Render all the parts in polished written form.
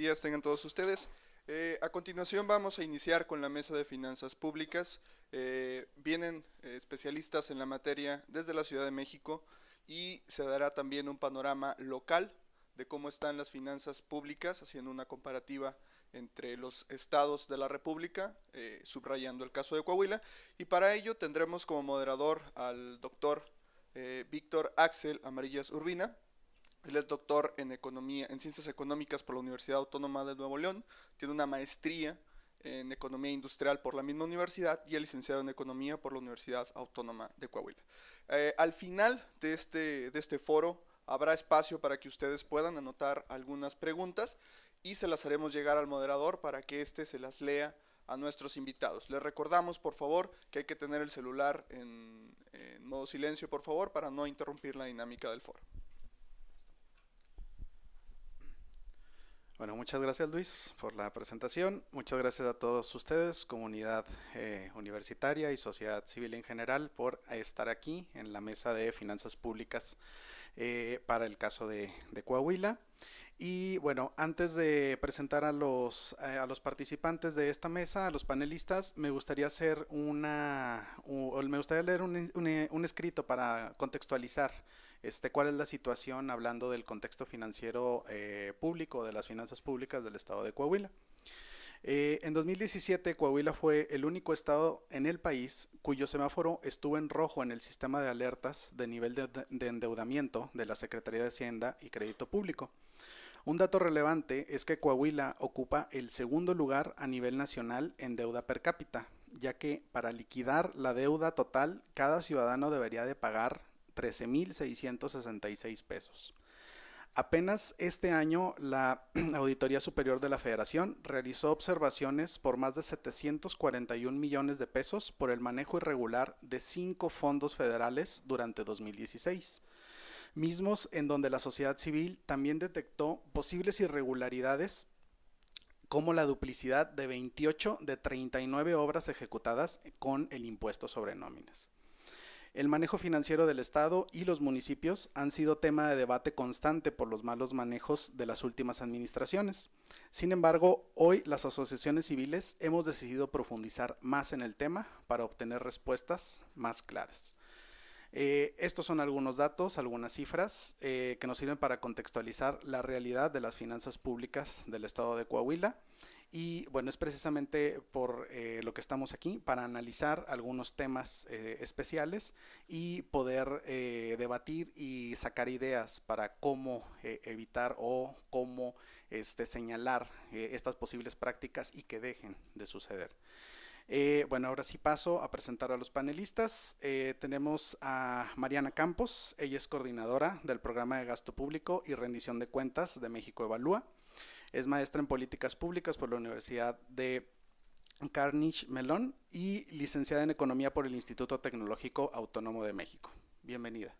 días tengan todos ustedes. A continuación vamos a iniciar con la mesa de finanzas públicas. Vienen especialistas en la materia desde la Ciudad de México y se dará también un panorama local de cómo están las finanzas públicas, haciendo una comparativa entre los estados de la República, subrayando el caso de Coahuila. Y para ello tendremos como moderador al doctor Víctor Axel Amarillas Urbina. Él es doctor en economía, en ciencias económicas por la Universidad Autónoma de Nuevo León, tiene una maestría en economía industrial por la misma universidad y es licenciado en economía por la Universidad Autónoma de Coahuila. Al final de este foro habrá espacio para que ustedes puedan anotar algunas preguntas y se las haremos llegar al moderador para que éste se las lea a nuestros invitados. Les recordamos, por favor, que hay que tener el celular en modo silencio, por favor, para no interrumpir la dinámica del foro. Bueno, muchas gracias Luis por la presentación. Muchas gracias a todos ustedes, comunidad universitaria y sociedad civil en general, por estar aquí en la mesa de finanzas públicas para el caso de Coahuila. Y bueno, antes de presentar a los participantes de esta mesa, a los panelistas, me gustaría hacer me gustaría leer un escrito para contextualizar cuál es la situación hablando del contexto financiero público, de las finanzas públicas del estado de Coahuila. En 2017, Coahuila fue el único estado en el país cuyo semáforo estuvo en rojo en el sistema de alertas de nivel de endeudamiento de la Secretaría de Hacienda y Crédito Público. Un dato relevante es que Coahuila ocupa el segundo lugar a nivel nacional en deuda per cápita, ya que para liquidar la deuda total, cada ciudadano debería de pagar 13,666 pesos. Apenas este año, la Auditoría Superior de la Federación realizó observaciones por más de 741 millones de pesos por el manejo irregular de 5 fondos federales durante 2016. Mismos en donde la sociedad civil también detectó posibles irregularidades como la duplicidad de 28 de 39 obras ejecutadas con el impuesto sobre nóminas. El manejo financiero del Estado y los municipios han sido tema de debate constante por los malos manejos de las últimas administraciones. Sin embargo, hoy las asociaciones civiles hemos decidido profundizar más en el tema para obtener respuestas más claras. Estos son algunos datos, algunas cifras que nos sirven para contextualizar la realidad de las finanzas públicas del estado de Coahuila. Y bueno, es precisamente por lo que estamos aquí, para analizar algunos temas especiales y poder debatir y sacar ideas para cómo evitar o cómo señalar estas posibles prácticas y que dejen de suceder. Bueno, ahora sí paso a presentar a los panelistas. Tenemos a Mariana Campos, ella es coordinadora del Programa de Gasto Público y Rendición de Cuentas de México Evalúa. Es maestra en Políticas Públicas por la Universidad de Carnegie Mellon y licenciada en Economía por el Instituto Tecnológico Autónomo de México. Bienvenida.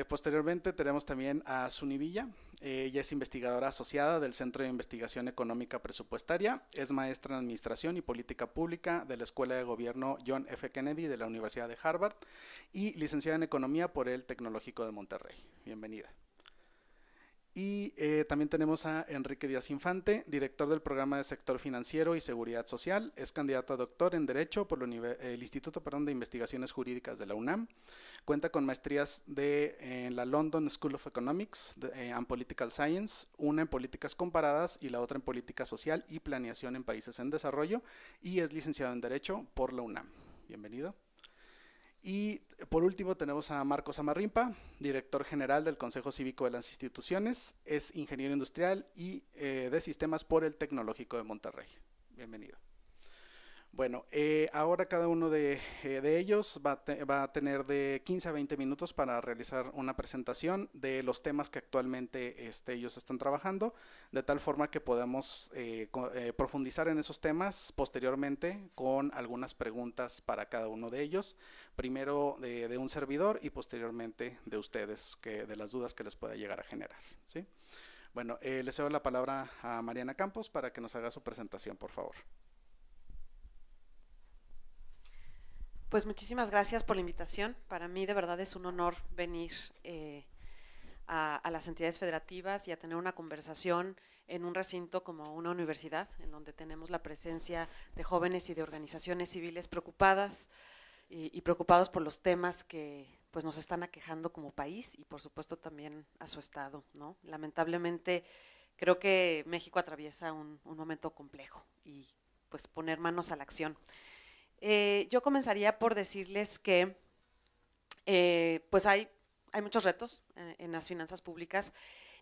Posteriormente tenemos también a Suni Villa. Ella es investigadora asociada del Centro de Investigación Económica Presupuestaria, es maestra en Administración y Política Pública de la Escuela de Gobierno John F. Kennedy de la Universidad de Harvard y licenciada en Economía por el Tecnológico de Monterrey. Bienvenida. Y también tenemos a Enrique Díaz Infante, director del Programa de Sector Financiero y Seguridad Social. Es candidato a doctor en Derecho por el Instituto de Investigaciones Jurídicas de la UNAM. Cuenta con maestrías en la London School of Economics and Political Science, una en Políticas Comparadas y la otra en Política Social y Planeación en Países en Desarrollo. Y es licenciado en Derecho por la UNAM. Bienvenido. Y por último tenemos a Marcos Amarrimpa, director general del Consejo Cívico de las Instituciones, es ingeniero industrial y de sistemas por el Tecnológico de Monterrey. Bienvenido. Bueno, ahora cada uno de ellos va a tener de 15 a 20 minutos para realizar una presentación de los temas que actualmente ellos están trabajando, de tal forma que podamos profundizar en esos temas posteriormente con algunas preguntas para cada uno de ellos, primero de un servidor y posteriormente de ustedes, de las dudas que les pueda llegar a generar, ¿sí? Bueno, le cedo la palabra a Mariana Campos para que nos haga su presentación, por favor. Pues muchísimas gracias por la invitación. Para mí de verdad es un honor venir a las entidades federativas y a tener una conversación en un recinto como una universidad, en donde tenemos la presencia de jóvenes y de organizaciones civiles preocupadas y preocupados por los temas que pues nos están aquejando como país y por supuesto también a su estado, ¿no? Lamentablemente creo que México atraviesa un momento complejo y pues poner manos a la acción. Yo comenzaría por decirles que pues hay muchos retos en las finanzas públicas.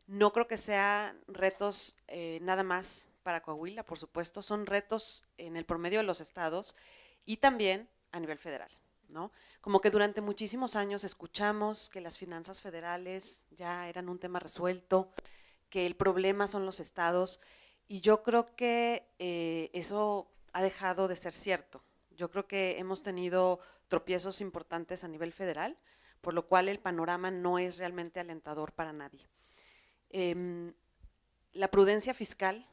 No creo que sean retos nada más para Coahuila, por supuesto, son retos en el promedio de los estados y también a nivel federal, ¿no? Como que durante muchísimos años escuchamos que las finanzas federales ya eran un tema resuelto, que el problema son los estados, y yo creo que eso ha dejado de ser cierto. Yo creo que hemos tenido tropiezos importantes a nivel federal, por lo cual el panorama no es realmente alentador para nadie. La prudencia fiscal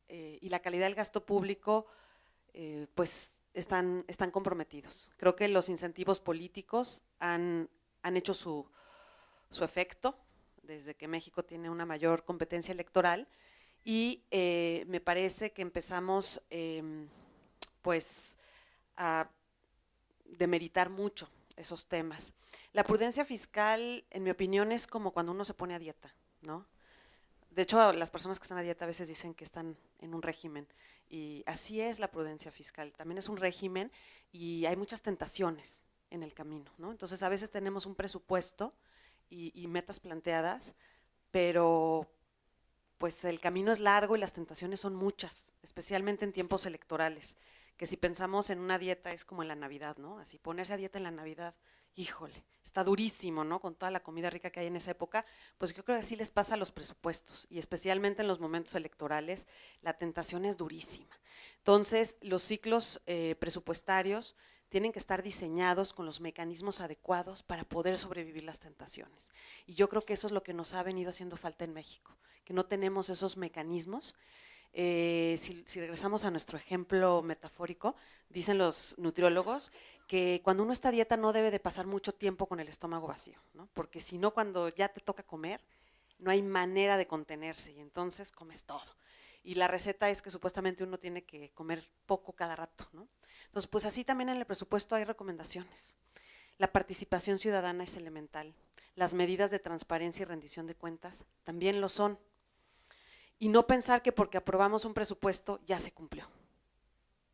y la calidad del gasto público pues están comprometidos. Creo que los incentivos políticos han hecho su efecto desde que México tiene una mayor competencia electoral y me parece que empezamos pues a demeritar mucho esos temas. La prudencia fiscal, en mi opinión, es como cuando uno se pone a dieta, ¿no? De hecho, las personas que están a dieta a veces dicen que están en un régimen y así es la prudencia fiscal. También es un régimen y hay muchas tentaciones en el camino, ¿no? Entonces, a veces tenemos un presupuesto y metas planteadas, pero pues el camino es largo y las tentaciones son muchas, especialmente en tiempos electorales, que si pensamos en una dieta es como en la Navidad, ¿no? Así ponerse a dieta en la Navidad, híjole, está durísimo, ¿no? Con toda la comida rica que hay en esa época, pues yo creo que así les pasa a los presupuestos y especialmente en los momentos electorales, la tentación es durísima. Entonces, los ciclos presupuestarios tienen que estar diseñados con los mecanismos adecuados para poder sobrevivir las tentaciones. Y yo creo que eso es lo que nos ha venido haciendo falta en México, que no tenemos esos mecanismos. Si regresamos a nuestro ejemplo metafórico, dicen los nutriólogos que cuando uno está a dieta no debe de pasar mucho tiempo con el estómago vacío, ¿no? Porque si no, cuando ya te toca comer, no hay manera de contenerse y entonces comes todo. Y la receta es que supuestamente uno tiene que comer poco cada rato, ¿no? Entonces, pues así también en el presupuesto hay recomendaciones. La participación ciudadana es elemental. Las medidas de transparencia y rendición de cuentas también lo son. Y no pensar que porque aprobamos un presupuesto ya se cumplió,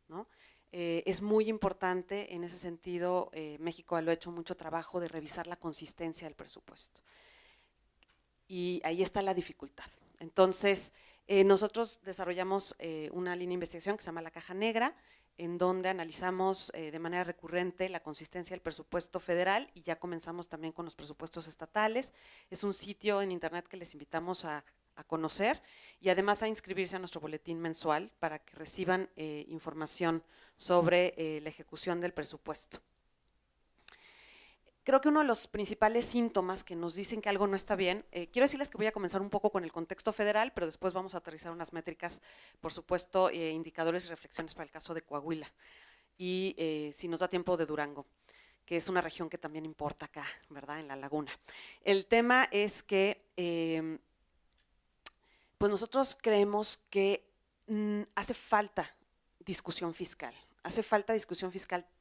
¿no? Es muy importante en ese sentido, México lo ha hecho mucho trabajo de revisar la consistencia del presupuesto. Y ahí está la dificultad. Entonces, nosotros desarrollamos una línea de investigación que se llama La Caja Negra, en donde analizamos de manera recurrente la consistencia del presupuesto federal y ya comenzamos también con los presupuestos estatales. Es un sitio en internet que les invitamos a conocer y además a inscribirse a nuestro boletín mensual para que reciban información sobre la ejecución del presupuesto. Creo que uno de los principales síntomas que nos dicen que algo no está bien, quiero decirles que voy a comenzar un poco con el contexto federal, pero después vamos a aterrizar unas métricas, por supuesto, indicadores y reflexiones para el caso de Coahuila y si nos da tiempo de Durango, que es una región que también importa acá, ¿verdad?, en la laguna. El tema es que pues nosotros creemos que hace falta discusión fiscal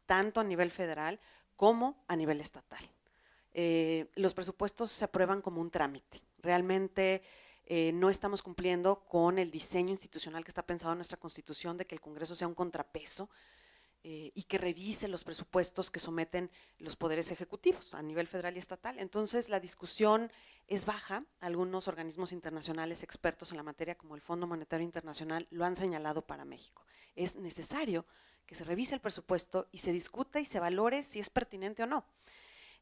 tanto a nivel federal como a nivel estatal. Los presupuestos se aprueban como un trámite. Realmente no estamos cumpliendo con el diseño institucional que está pensado en nuestra Constitución de que el Congreso sea un contrapeso y que revise los presupuestos que someten los poderes ejecutivos a nivel federal y estatal. Entonces, la discusión es baja. Algunos organismos internacionales expertos en la materia, como el Fondo Monetario Internacional, lo han señalado para México. Es necesario que se revise el presupuesto y se discuta y se valore si es pertinente o no.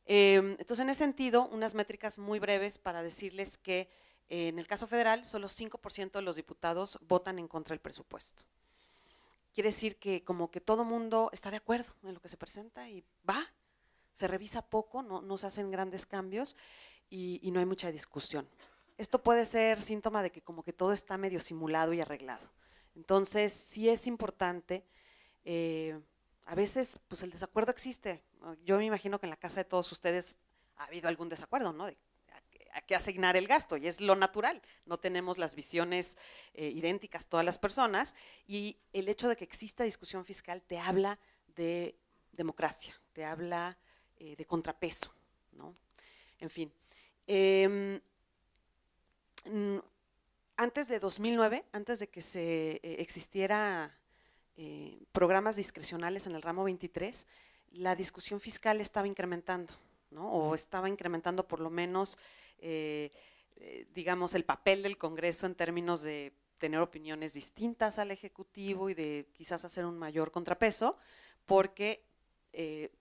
Entonces, en ese sentido, unas métricas muy breves para decirles que en el caso federal, solo 5% de los diputados votan en contra del presupuesto. Quiere decir que como que todo mundo está de acuerdo en lo que se presenta y se revisa poco, no se hacen grandes cambios y no hay mucha discusión. Esto puede ser síntoma de que como que todo está medio simulado y arreglado. Entonces, sí es importante, a veces pues el desacuerdo existe. Yo me imagino que en la casa de todos ustedes ha habido algún desacuerdo, ¿no? qué asignar el gasto, y es lo natural. No tenemos las visiones idénticas todas las personas, y el hecho de que exista discusión fiscal te habla de democracia, te habla de contrapeso, ¿no? En fin. Antes de 2009, antes de que se existiera programas discrecionales en el ramo 23, la discusión fiscal estaba incrementando, ¿no? O estaba incrementando por lo menos, digamos, el papel del Congreso en términos de tener opiniones distintas al Ejecutivo y de quizás hacer un mayor contrapeso, porque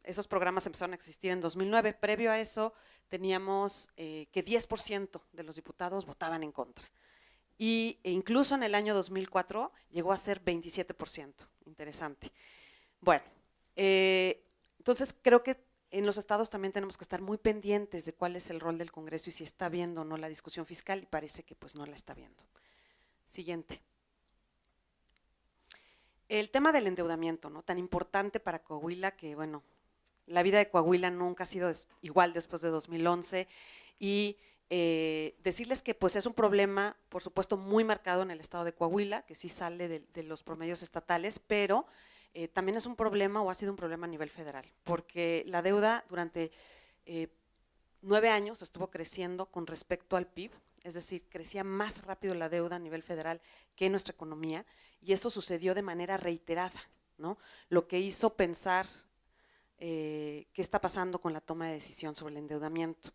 esos programas empezaron a existir en 2009. Previo a eso teníamos que 10% de los diputados votaban en contra. E incluso en el año 2004 llegó a ser 27%. Interesante. Bueno, entonces creo que en los estados también tenemos que estar muy pendientes de cuál es el rol del Congreso y si está viendo o no la discusión fiscal, y parece que pues no la está viendo. Siguiente. El tema del endeudamiento, ¿no? Tan importante para Coahuila, que bueno, la vida de Coahuila nunca ha sido igual después de 2011, y decirles que pues es un problema, por supuesto, muy marcado en el estado de Coahuila, que sí sale de los promedios estatales, pero también es un problema, o ha sido un problema a nivel federal, porque la deuda durante 9 años estuvo creciendo con respecto al PIB, es decir, crecía más rápido la deuda a nivel federal que nuestra economía, y eso sucedió de manera reiterada, ¿no? Lo que hizo pensar qué está pasando con la toma de decisión sobre el endeudamiento.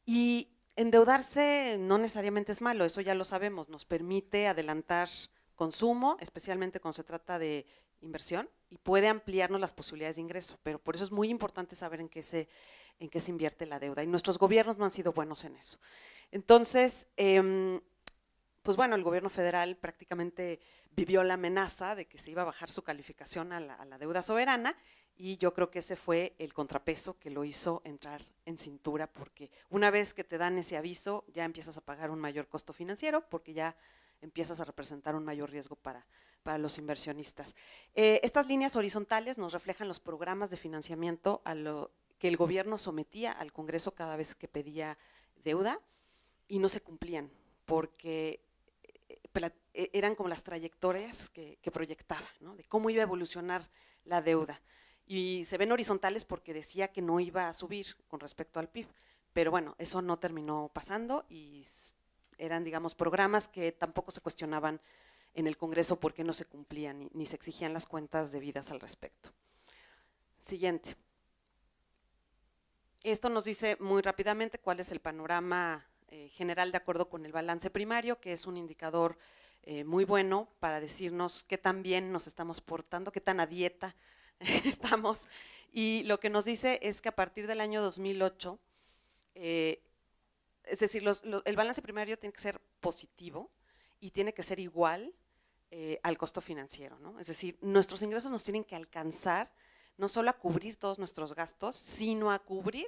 Y endeudarse no necesariamente es malo, eso ya lo sabemos, nos permite adelantar consumo, especialmente cuando se trata de inversión, y puede ampliarnos las posibilidades de ingreso, pero por eso es muy importante saber en qué se invierte la deuda, y nuestros gobiernos no han sido buenos en eso. Entonces, pues bueno, el gobierno federal prácticamente vivió la amenaza de que se iba a bajar su calificación a la deuda soberana, y yo creo que ese fue el contrapeso que lo hizo entrar en cintura, porque una vez que te dan ese aviso ya empiezas a pagar un mayor costo financiero, porque ya empiezas a representar un mayor riesgo para los inversionistas. Estas líneas horizontales nos reflejan los programas de financiamiento a lo que el gobierno sometía al Congreso cada vez que pedía deuda, y no se cumplían, porque eran como las trayectorias que proyectaba, ¿no? De cómo iba a evolucionar la deuda. Y se ven horizontales porque decía que no iba a subir con respecto al PIB, pero bueno, eso no terminó pasando, y eran, digamos, programas que tampoco se cuestionaban en el Congreso porque no se cumplían ni se exigían las cuentas debidas al respecto. Siguiente. Esto nos dice muy rápidamente cuál es el panorama general de acuerdo con el balance primario, que es un indicador muy bueno para decirnos qué tan bien nos estamos portando, qué tan a dieta estamos, y lo que nos dice es que a partir del año 2008, es decir, el balance primario tiene que ser positivo y tiene que ser igual al costo financiero, ¿no? Es decir, nuestros ingresos nos tienen que alcanzar no solo a cubrir todos nuestros gastos, sino a cubrir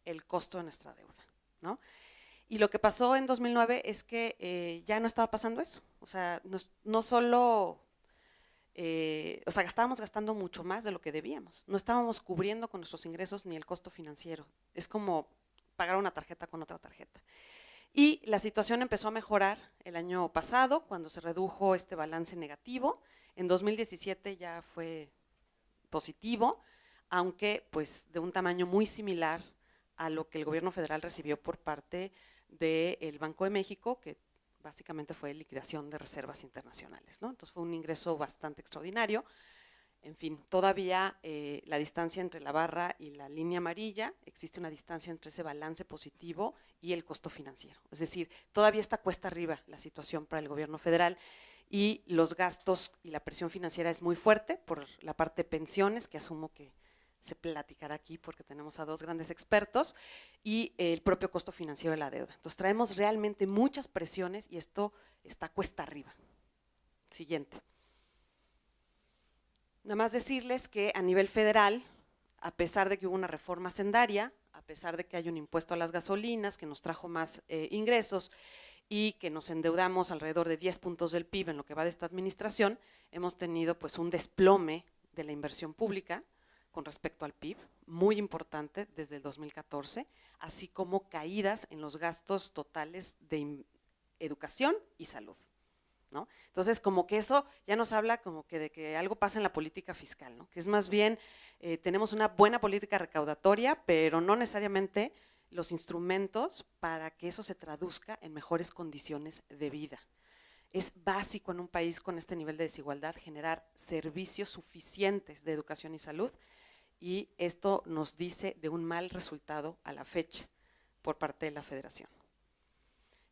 el costo de nuestra deuda, ¿no? Y lo que pasó en 2009 es que ya no estaba pasando eso, o sea, no solo, o sea, estábamos gastando mucho más de lo que debíamos, no estábamos cubriendo con nuestros ingresos ni el costo financiero, es como pagar una tarjeta con otra tarjeta. Y la situación empezó a mejorar el año pasado, cuando se redujo este balance negativo. En 2017 ya fue positivo, aunque pues de un tamaño muy similar a lo que el gobierno federal recibió por parte del Banco de México, que básicamente fue liquidación de reservas internacionales, ¿no? Entonces fue un ingreso bastante extraordinario. En fin, todavía la distancia entre la barra y la línea amarilla, existe una distancia entre ese balance positivo y el costo financiero. Es decir, todavía está cuesta arriba la situación para el gobierno federal, y los gastos y la presión financiera es muy fuerte por la parte de pensiones, que asumo que se platicará aquí porque tenemos a dos grandes expertos, y el propio costo financiero de la deuda. Entonces traemos realmente muchas presiones y esto está cuesta arriba. Siguiente. Nada más decirles que a nivel federal, a pesar de que hubo una reforma hacendaria, a pesar de que hay un impuesto a las gasolinas que nos trajo más ingresos y que nos endeudamos alrededor de 10 puntos del PIB en lo que va de esta administración, hemos tenido pues un desplome de la inversión pública, con respecto al PIB, muy importante desde el 2014, así como caídas en los gastos totales de educación y salud, ¿no? Entonces, como que eso ya nos habla como que de que algo pasa en la política fiscal, ¿no? Que es más bien, tenemos una buena política recaudatoria, pero no necesariamente los instrumentos para que eso se traduzca en mejores condiciones de vida. Es básico en un país con este nivel de desigualdad generar servicios suficientes de educación y salud, y esto nos dice de un mal resultado a la fecha por parte de la Federación.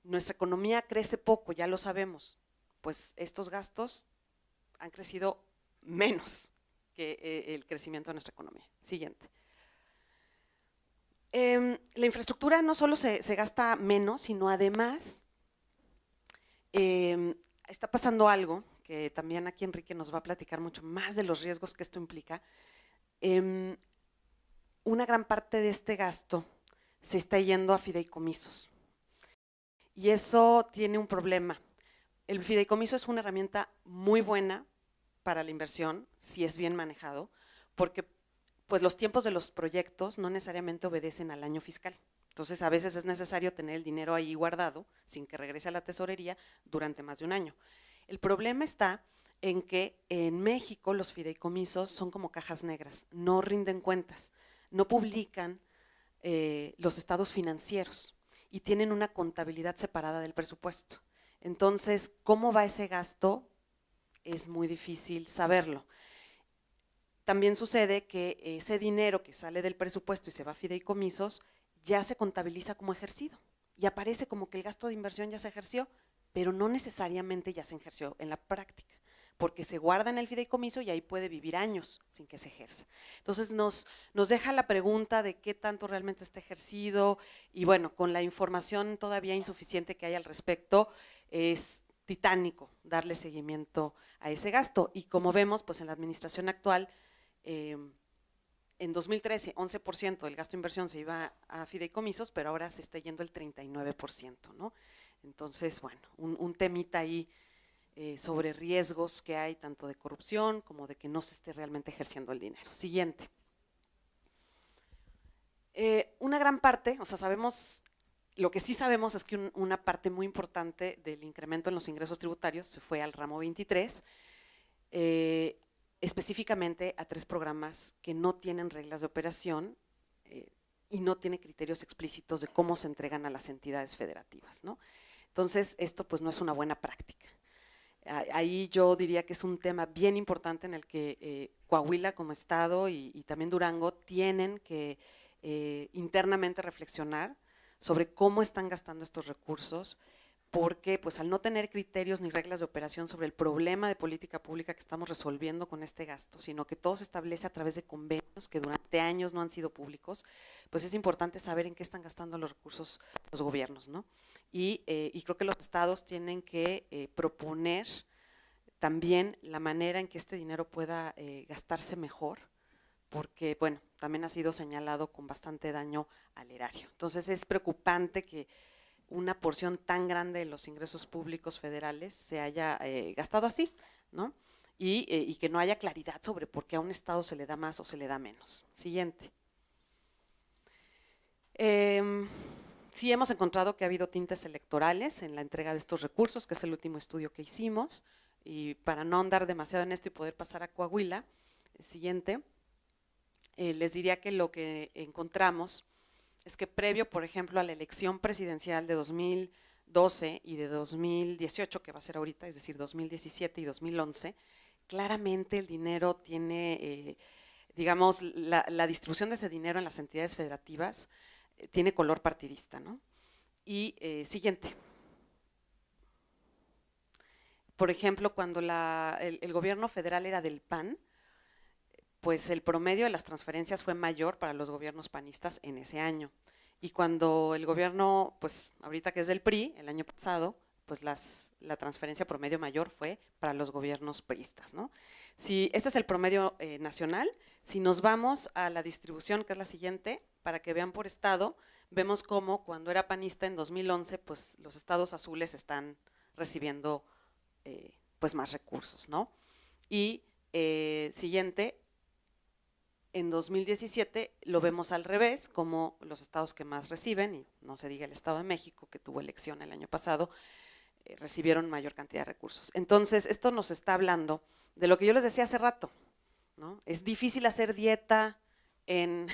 Nuestra economía crece poco, ya lo sabemos, pues estos gastos han crecido menos que el crecimiento de nuestra economía. Siguiente. La infraestructura no solo se gasta menos, sino además está pasando algo que también aquí Enrique nos va a platicar mucho más de los riesgos que esto implica. Una gran parte de este gasto se está yendo a fideicomisos y eso tiene un problema. El fideicomiso es una herramienta muy buena para la inversión si es bien manejado, porque pues los tiempos de los proyectos no necesariamente obedecen al año fiscal. Entonces, a veces es necesario tener el dinero ahí guardado sin que regrese a la tesorería durante más de un año. El problema está en que en México los fideicomisos son como cajas negras, no rinden cuentas, no publican los estados financieros y tienen una contabilidad separada del presupuesto. Entonces, ¿cómo va ese gasto? Es muy difícil saberlo. También sucede que ese dinero que sale del presupuesto y se va a fideicomisos ya se contabiliza como ejercido y aparece como que el gasto de inversión ya se ejerció, pero no necesariamente ya se ejerció en la práctica, porque se guarda en el fideicomiso y ahí puede vivir años sin que se ejerza. Entonces nos deja la pregunta de qué tanto realmente está ejercido, y bueno, con la información todavía insuficiente que hay al respecto, es titánico darle seguimiento a ese gasto. Y como vemos, pues en la administración actual, en 2013, 11% del gasto de inversión se iba a fideicomisos, pero ahora se está yendo el 39%, ¿no? Entonces, bueno, un temita ahí sobre riesgos que hay tanto de corrupción como de que no se esté realmente ejerciendo el dinero. Siguiente. Una gran parte, o sea, sabemos, lo que sí sabemos es que una parte muy importante del incremento en los ingresos tributarios se fue al ramo 23, específicamente a 3 programas que no tienen reglas de operación y no tienen criterios explícitos de cómo se entregan a las entidades federativas, ¿no? Entonces, esto pues no es una buena práctica. Ahí yo diría que es un tema bien importante en el que Coahuila como estado y también Durango tienen que internamente reflexionar sobre cómo están gastando estos recursos, porque pues al no tener criterios ni reglas de operación sobre el problema de política pública que estamos resolviendo con este gasto, sino que todo se establece a través de convenios que durante años no han sido públicos, pues es importante saber en qué están gastando los recursos los gobiernos, ¿no? Y creo que los estados tienen que proponer también la manera en que este dinero pueda gastarse mejor, porque, bueno, también ha sido señalado con bastante daño al erario. Entonces es preocupante que una porción tan grande de los ingresos públicos federales se haya gastado así, ¿no? Y que no haya claridad sobre por qué a un estado se le da más o se le da menos. Siguiente. Sí hemos encontrado que ha habido tintes electorales en la entrega de estos recursos, que es el último estudio que hicimos, y para no andar demasiado en esto y poder pasar a Coahuila, siguiente, les diría que lo que encontramos es que previo, por ejemplo, a la elección presidencial de 2012 y de 2018, que va a ser ahorita, es decir, 2017 y 2011, claramente el dinero tiene, digamos, la distribución de ese dinero en las entidades federativas tiene color partidista, ¿no? Y siguiente. Por ejemplo, cuando el gobierno federal era del PAN, pues el promedio de las transferencias fue mayor para los gobiernos panistas en ese año. Y cuando el gobierno, pues ahorita que es del PRI, el año pasado, pues la transferencia promedio mayor fue para los gobiernos priistas, ¿no? Si este es el promedio nacional, si nos vamos a la distribución, que es la siguiente, para que vean por estado, vemos cómo cuando era panista en 2011, pues los estados azules están recibiendo pues más recursos, ¿no? Y siguiente, En 2017 lo vemos al revés, como los estados que más reciben, y no se diga el Estado de México, que tuvo elección el año pasado, recibieron mayor cantidad de recursos. Entonces, esto nos está hablando de lo que yo les decía hace rato, ¿no? Es difícil hacer dieta en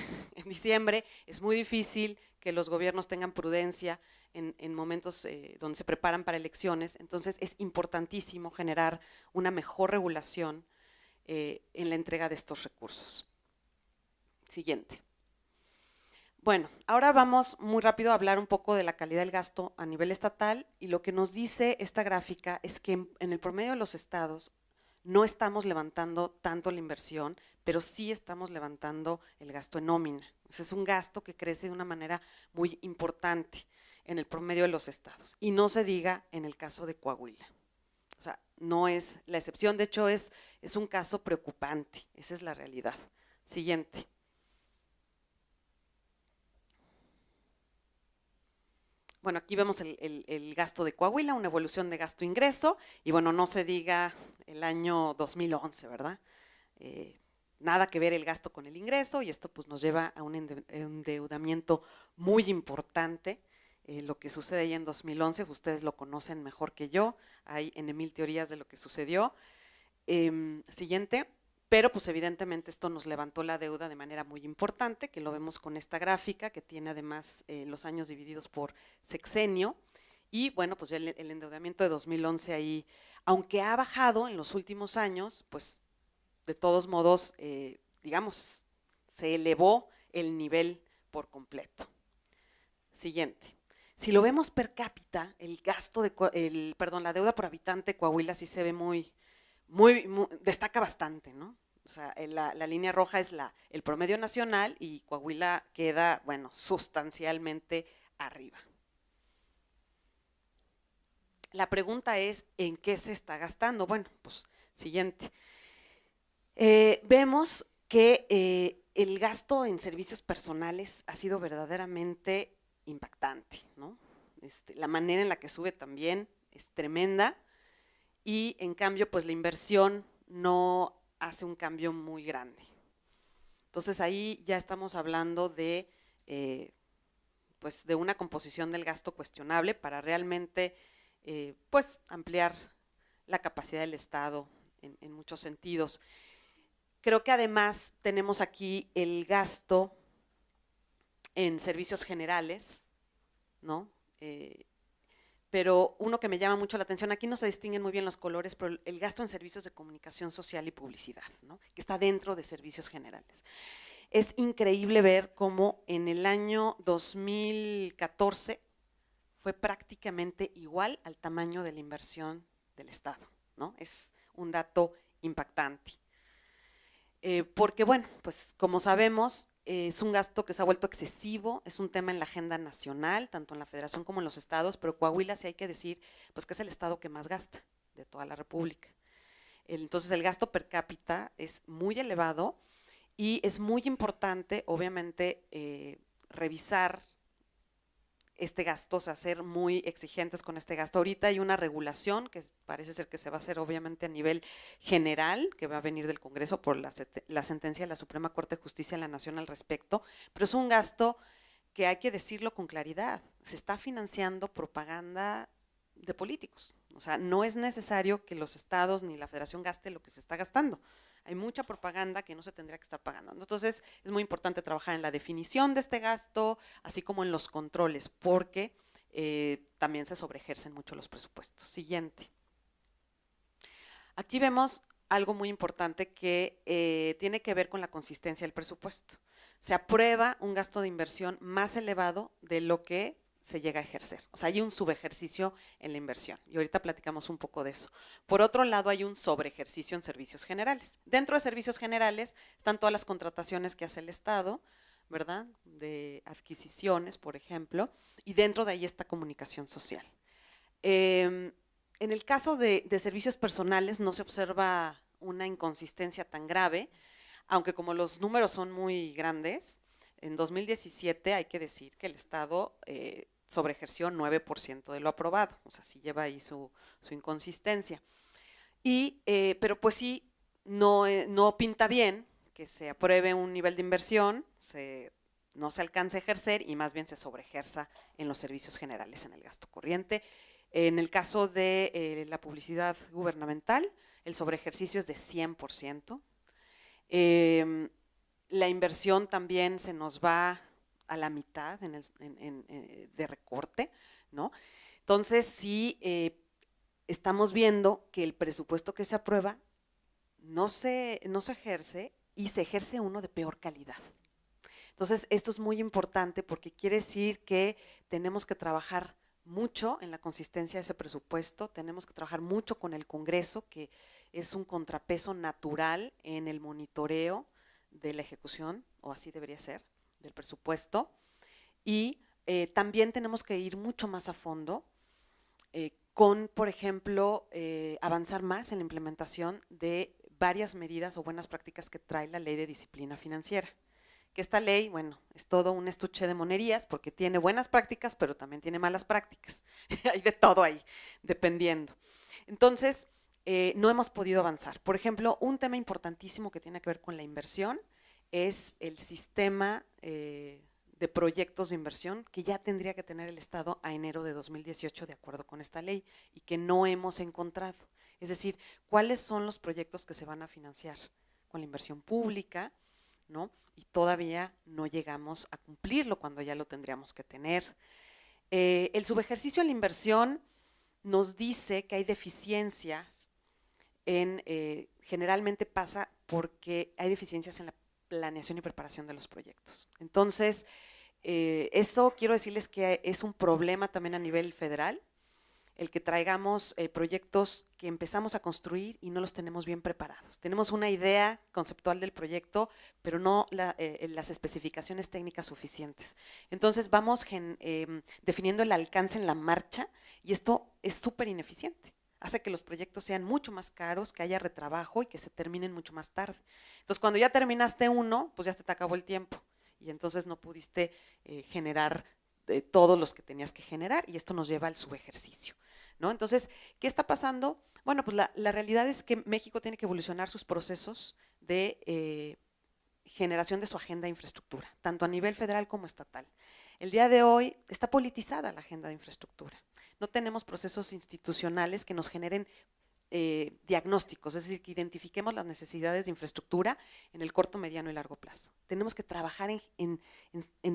diciembre, es muy difícil que los gobiernos tengan prudencia en momentos donde se preparan para elecciones, entonces es importantísimo generar una mejor regulación en la entrega de estos recursos. Siguiente. Bueno, ahora vamos muy rápido a hablar un poco de la calidad del gasto a nivel estatal, y lo que nos dice esta gráfica es que en el promedio de los estados no estamos levantando tanto la inversión, pero sí estamos levantando el gasto en nómina. Ese es un gasto que crece de una manera muy importante en el promedio de los estados, y no se diga en el caso de Coahuila. O sea, no es la excepción, de hecho es un caso preocupante, esa es la realidad. Siguiente. Bueno, aquí vemos el gasto de Coahuila, una evolución de gasto-ingreso, y bueno, no se diga el año 2011, ¿verdad? Nada que ver el gasto con el ingreso, y esto pues nos lleva a un endeudamiento muy importante. Lo que sucede ahí en 2011, ustedes lo conocen mejor que yo, hay en 1000 teorías de lo que sucedió. Siguiente. Pero pues evidentemente esto nos levantó la deuda de manera muy importante, que lo vemos con esta gráfica, que tiene además los años divididos por sexenio, y bueno, pues ya el endeudamiento de 2011 ahí, aunque ha bajado en los últimos años, pues de todos modos, digamos, se elevó el nivel por completo. Siguiente. Si lo vemos per cápita, el gasto la deuda por habitante de Coahuila sí se ve muy destaca bastante, ¿no? O sea, la línea roja es el promedio nacional, y Coahuila queda, bueno, sustancialmente arriba. La pregunta es, ¿en qué se está gastando? Bueno, pues, siguiente. Vemos que el gasto en servicios personales ha sido verdaderamente impactante, ¿no? La manera en la que sube también es tremenda, y en cambio, pues la inversión no hace un cambio muy grande. Entonces ahí ya estamos hablando de, pues de una composición del gasto cuestionable para realmente pues ampliar la capacidad del Estado en muchos sentidos. Creo que además tenemos aquí el gasto en servicios generales, ¿no? Pero uno que me llama mucho la atención, aquí no se distinguen muy bien los colores, pero el gasto en servicios de comunicación social y publicidad, ¿no? Que está dentro de servicios generales. Es increíble ver cómo en el año 2014 fue prácticamente igual al tamaño de la inversión del Estado, ¿no? Es un dato impactante. Porque bueno, pues como sabemos, es un gasto que se ha vuelto excesivo, es un tema en la agenda nacional, tanto en la federación como en los estados, pero Coahuila sí hay que decir pues que es el estado que más gasta de toda la república. Entonces el gasto per cápita es muy elevado, y es muy importante obviamente revisar este gasto, o sea, ser muy exigentes con este gasto. Ahorita hay una regulación que parece ser que se va a hacer obviamente a nivel general, que va a venir del Congreso por la sentencia de la Suprema Corte de Justicia de la Nación al respecto, pero es un gasto que hay que decirlo con claridad, se está financiando propaganda de políticos. O sea, no es necesario que los estados ni la federación gaste lo que se está gastando. Hay mucha propaganda que no se tendría que estar pagando. Entonces, es muy importante trabajar en la definición de este gasto, así como en los controles, porque también se sobreejercen mucho los presupuestos. Siguiente. Aquí vemos algo muy importante que tiene que ver con la consistencia del presupuesto. Se aprueba un gasto de inversión más elevado de lo que se llega a ejercer. O sea, hay un subejercicio en la inversión, y ahorita platicamos un poco de eso. Por otro lado, hay un sobreejercicio en servicios generales. Dentro de servicios generales están todas las contrataciones que hace el Estado, ¿verdad? De adquisiciones, por ejemplo, y dentro de ahí está comunicación social. En el caso de servicios personales no se observa una inconsistencia tan grave, aunque como los números son muy grandes, en 2017 hay que decir que el Estado sobreejerció 9% de lo aprobado, o sea, sí lleva ahí su inconsistencia. Pero pues sí, no pinta bien, que se apruebe un nivel de inversión, no se alcance a ejercer y más bien se sobreejerza en los servicios generales, en el gasto corriente. En el caso de la publicidad gubernamental, el sobreejercicio es de 100%. La inversión también se nos va a la mitad de recorte, ¿no? Entonces, sí estamos viendo que el presupuesto que se aprueba no se ejerce y se ejerce uno de peor calidad. Entonces, esto es muy importante porque quiere decir que tenemos que trabajar mucho en la consistencia de ese presupuesto, tenemos que trabajar mucho con el Congreso, que es un contrapeso natural en el monitoreo de la ejecución, o así debería ser, del presupuesto, y también tenemos que ir mucho más a fondo con, por ejemplo, avanzar más en la implementación de varias medidas o buenas prácticas que trae la Ley de Disciplina Financiera. Que esta ley, bueno, es todo un estuche de monerías porque tiene buenas prácticas, pero también tiene malas prácticas. Hay de todo ahí, dependiendo. Entonces, no hemos podido avanzar. Por ejemplo, un tema importantísimo que tiene que ver con la inversión es el sistema de proyectos de inversión que ya tendría que tener el Estado a enero de 2018 de acuerdo con esta ley y que no hemos encontrado. Es decir, ¿cuáles son los proyectos que se van a financiar con la inversión pública? ¿No? Y todavía no llegamos a cumplirlo cuando ya lo tendríamos que tener. El subejercicio en la inversión nos dice que hay deficiencias generalmente pasa porque hay deficiencias en la planeación y preparación de los proyectos. Entonces, eso quiero decirles que es un problema también a nivel federal, el que traigamos proyectos que empezamos a construir y no los tenemos bien preparados. Tenemos una idea conceptual del proyecto, pero no las especificaciones técnicas suficientes. Entonces vamos definiendo el alcance en la marcha y esto es súper ineficiente. Hace que los proyectos sean mucho más caros, que haya retrabajo y que se terminen mucho más tarde. Entonces cuando ya terminaste uno, pues ya te acabó el tiempo y entonces no pudiste generar todos los que tenías que generar y esto nos lleva al subejercicio, ¿no? Entonces, ¿qué está pasando? Bueno, pues la realidad es que México tiene que evolucionar sus procesos de generación de su agenda de infraestructura, tanto a nivel federal como estatal. El día de hoy está politizada la agenda de infraestructura. No tenemos procesos institucionales que nos generen diagnósticos, es decir, que identifiquemos las necesidades de infraestructura en el corto, mediano y largo plazo. Tenemos que trabajar en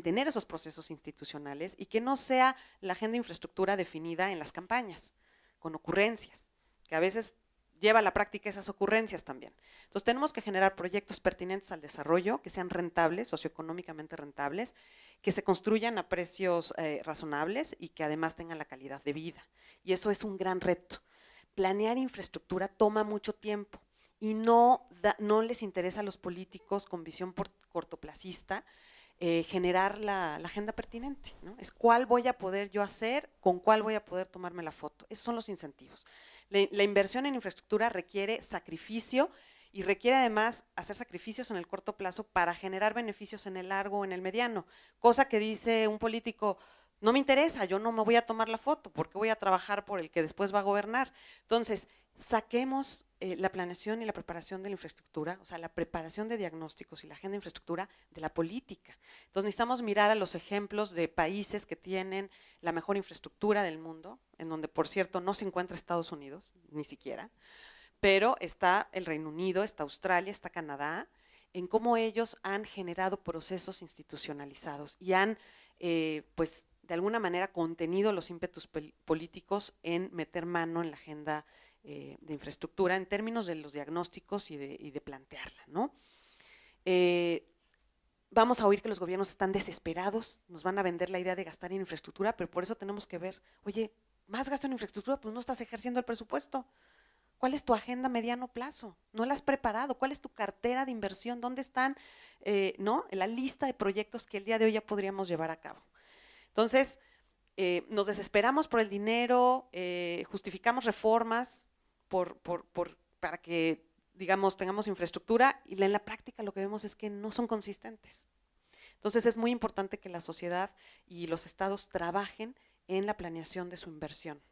tener esos procesos institucionales y que no sea la agenda de infraestructura definida en las campañas, con ocurrencias, que a veces lleva a la práctica esas ocurrencias también. Entonces tenemos que generar proyectos pertinentes al desarrollo, que sean rentables, socioeconómicamente rentables, que se construyan a precios razonables y que además tengan la calidad de vida. Y eso es un gran reto. Planear infraestructura toma mucho tiempo y no les interesa a los políticos con visión cortoplacista generar la agenda pertinente, ¿no? Es cuál voy a poder yo hacer, con cuál voy a poder tomarme la foto. Esos son los incentivos. La inversión en infraestructura requiere sacrificio y requiere además hacer sacrificios en el corto plazo para generar beneficios en el largo o en el mediano, cosa que dice un político, no me interesa, yo no me voy a tomar la foto, porque voy a trabajar por el que después va a gobernar. Entonces, saquemos la planeación y la preparación de la infraestructura, o sea, la preparación de diagnósticos y la agenda de infraestructura de la política. Entonces, necesitamos mirar a los ejemplos de países que tienen la mejor infraestructura del mundo, en donde, por cierto, no se encuentra Estados Unidos, ni siquiera, pero está el Reino Unido, está Australia, está Canadá, en cómo ellos han generado procesos institucionalizados y han, pues, de alguna manera contenido los ímpetus políticos en meter mano en la agenda de infraestructura en términos de los diagnósticos y de plantearla, ¿no? Vamos a oír que los gobiernos están desesperados, nos van a vender la idea de gastar en infraestructura, pero por eso tenemos que ver, oye, más gasto en infraestructura, pues no estás ejerciendo el presupuesto. ¿Cuál es tu agenda a mediano plazo? ¿No la has preparado? ¿Cuál es tu cartera de inversión? ¿Dónde están ¿no? la lista de proyectos que el día de hoy ya podríamos llevar a cabo? Entonces, nos desesperamos por el dinero, justificamos reformas para que, digamos, tengamos infraestructura y en la práctica lo que vemos es que no son consistentes. Entonces, es muy importante que la sociedad y los estados trabajen en la planeación de su inversión.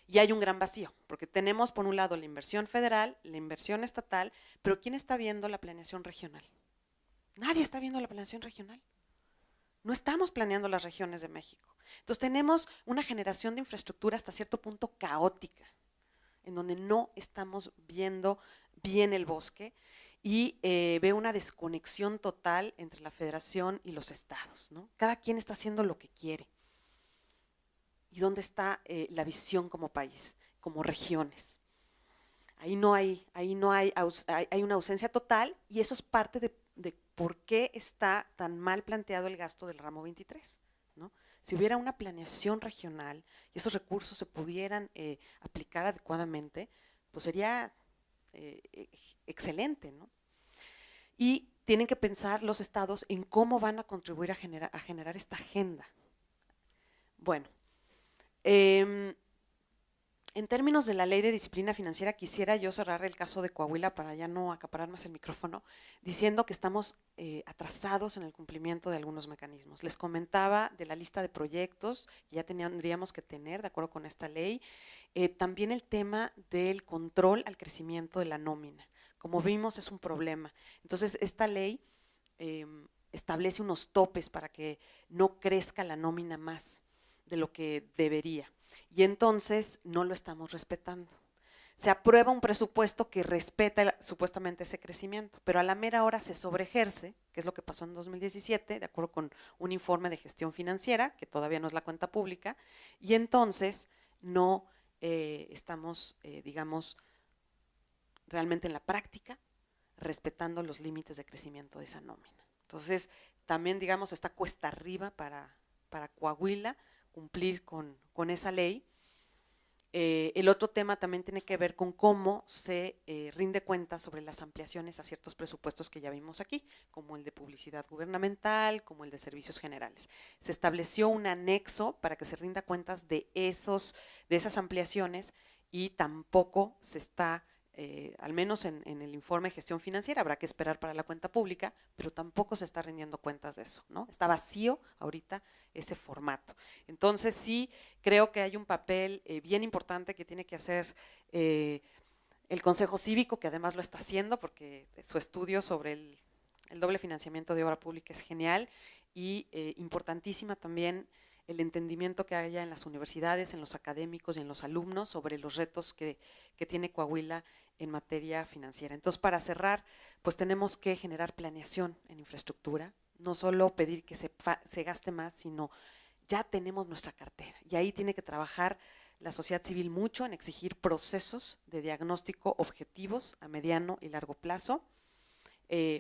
Y hay un gran vacío, porque tenemos por un lado la inversión federal, la inversión estatal, pero ¿quién está viendo la planeación regional? Nadie está viendo la planeación regional. No estamos planeando las regiones de México. Entonces tenemos una generación de infraestructura hasta cierto punto caótica, en donde no estamos viendo bien el bosque y veo una desconexión total entre la federación y los estados, ¿no? Cada quien está haciendo lo que quiere. ¿Y dónde está la visión como país, como regiones? Ahí no hay una ausencia total, y eso es parte de por qué está tan mal planteado el gasto del ramo 23, ¿no? Si hubiera una planeación regional y esos recursos se pudieran aplicar adecuadamente, pues sería excelente, ¿no? Y tienen que pensar los estados en cómo van a contribuir a generar esta agenda. Bueno, en términos de la ley de disciplina financiera, quisiera yo cerrar el caso de Coahuila para ya no acaparar más el micrófono, diciendo que estamos atrasados en el cumplimiento de algunos mecanismos. Les comentaba de la lista de proyectos que ya tendríamos que tener de acuerdo con esta ley. También el tema del control al crecimiento de la nómina. Como vimos, es un problema. Entonces, esta ley establece unos topes para que no crezca la nómina más de lo que debería. Y entonces no lo estamos respetando. Se aprueba un presupuesto que respeta supuestamente ese crecimiento, pero a la mera hora se sobreejerce, que es lo que pasó en 2017, de acuerdo con un informe de gestión financiera, que todavía no es la cuenta pública, y entonces no estamos, digamos, realmente en la práctica, respetando los límites de crecimiento de esa nómina. Entonces, también, digamos, está cuesta arriba para Coahuila cumplir con esa ley. El otro tema también tiene que ver con cómo se rinde cuenta sobre las ampliaciones a ciertos presupuestos que ya vimos aquí, como el de publicidad gubernamental, como el de servicios generales. Se estableció un anexo para que se rinda cuentas de esas ampliaciones, y tampoco se está, al menos en el informe de gestión financiera, habrá que esperar para la cuenta pública, pero tampoco se está rindiendo cuentas de eso, ¿no? Está vacío ahorita ese formato. Entonces sí creo que hay un papel bien importante que tiene que hacer el Consejo Cívico, que además lo está haciendo porque su estudio sobre el doble financiamiento de obra pública es genial, y importantísima también el entendimiento que haya en las universidades, en los académicos y en los alumnos sobre los retos que tiene Coahuila en materia financiera. Entonces, para cerrar, pues tenemos que generar planeación en infraestructura, no solo pedir que se gaste más, sino ya tenemos nuestra cartera, y ahí tiene que trabajar la sociedad civil mucho en exigir procesos de diagnóstico objetivos a mediano y largo plazo,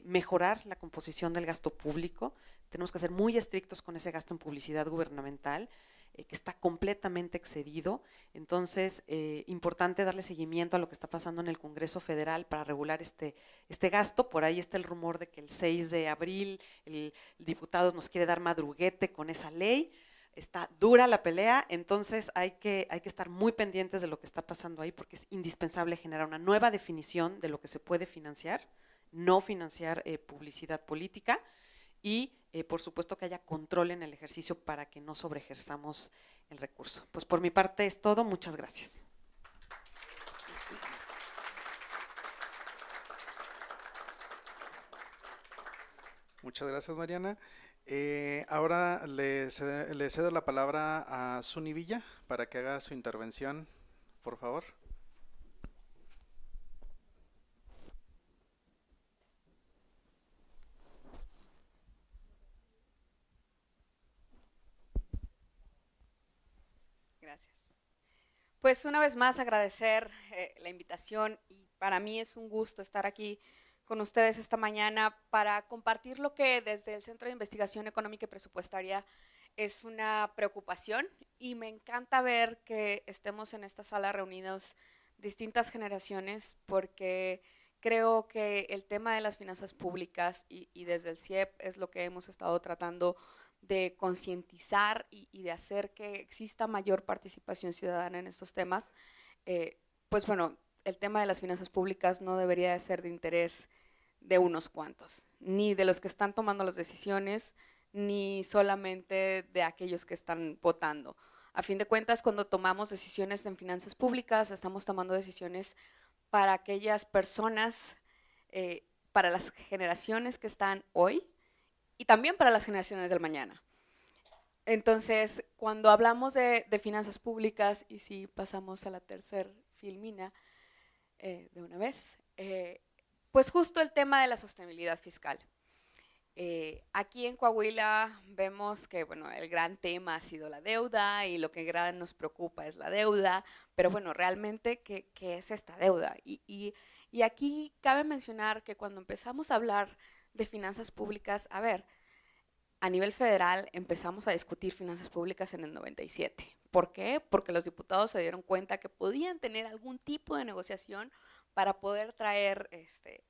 mejorar la composición del gasto público. Tenemos que ser muy estrictos con ese gasto en publicidad gubernamental, que está completamente excedido. Entonces, importante darle seguimiento a lo que está pasando en el Congreso Federal para regular este gasto. Por ahí está el rumor de que el 6 de abril el diputado nos quiere dar madruguete con esa ley. Está dura la pelea, entonces hay que estar muy pendientes de lo que está pasando ahí, porque es indispensable generar una nueva definición de lo que se puede financiar, no financiar publicidad política, y por supuesto que haya control en el ejercicio para que no sobreejerzamos el recurso. Pues por mi parte es todo, muchas gracias. Muchas gracias, Mariana. Ahora le cedo la palabra a Suni Villa para que haga su intervención, por favor. Gracias. Pues una vez más agradecer la invitación, y para mí es un gusto estar aquí con ustedes esta mañana para compartir lo que desde el Centro de Investigación Económica y Presupuestaria es una preocupación, y me encanta ver que estemos en esta sala reunidos distintas generaciones, porque creo que el tema de las finanzas públicas y desde el CIEP es lo que hemos estado tratando de concientizar y de hacer que exista mayor participación ciudadana en estos temas. Pues bueno, el tema de las finanzas públicas no debería de ser de interés de unos cuantos, ni de los que están tomando las decisiones, ni solamente de aquellos que están votando. A fin de cuentas, cuando tomamos decisiones en finanzas públicas, estamos tomando decisiones para aquellas personas, para las generaciones que están hoy y también para las generaciones del mañana. Entonces, cuando hablamos de finanzas públicas, y si pasamos a la tercera filmina de una vez, pues justo el tema de la sostenibilidad fiscal. Aquí en Coahuila vemos que bueno, el gran tema ha sido la deuda y lo que gran nos preocupa es la deuda, pero bueno, realmente, ¿qué es esta deuda? Y aquí cabe mencionar que cuando empezamos a hablar de finanzas públicas, a ver, a nivel federal empezamos a discutir finanzas públicas en el 97. ¿Por qué? Porque los diputados se dieron cuenta que podían tener algún tipo de negociación para poder traer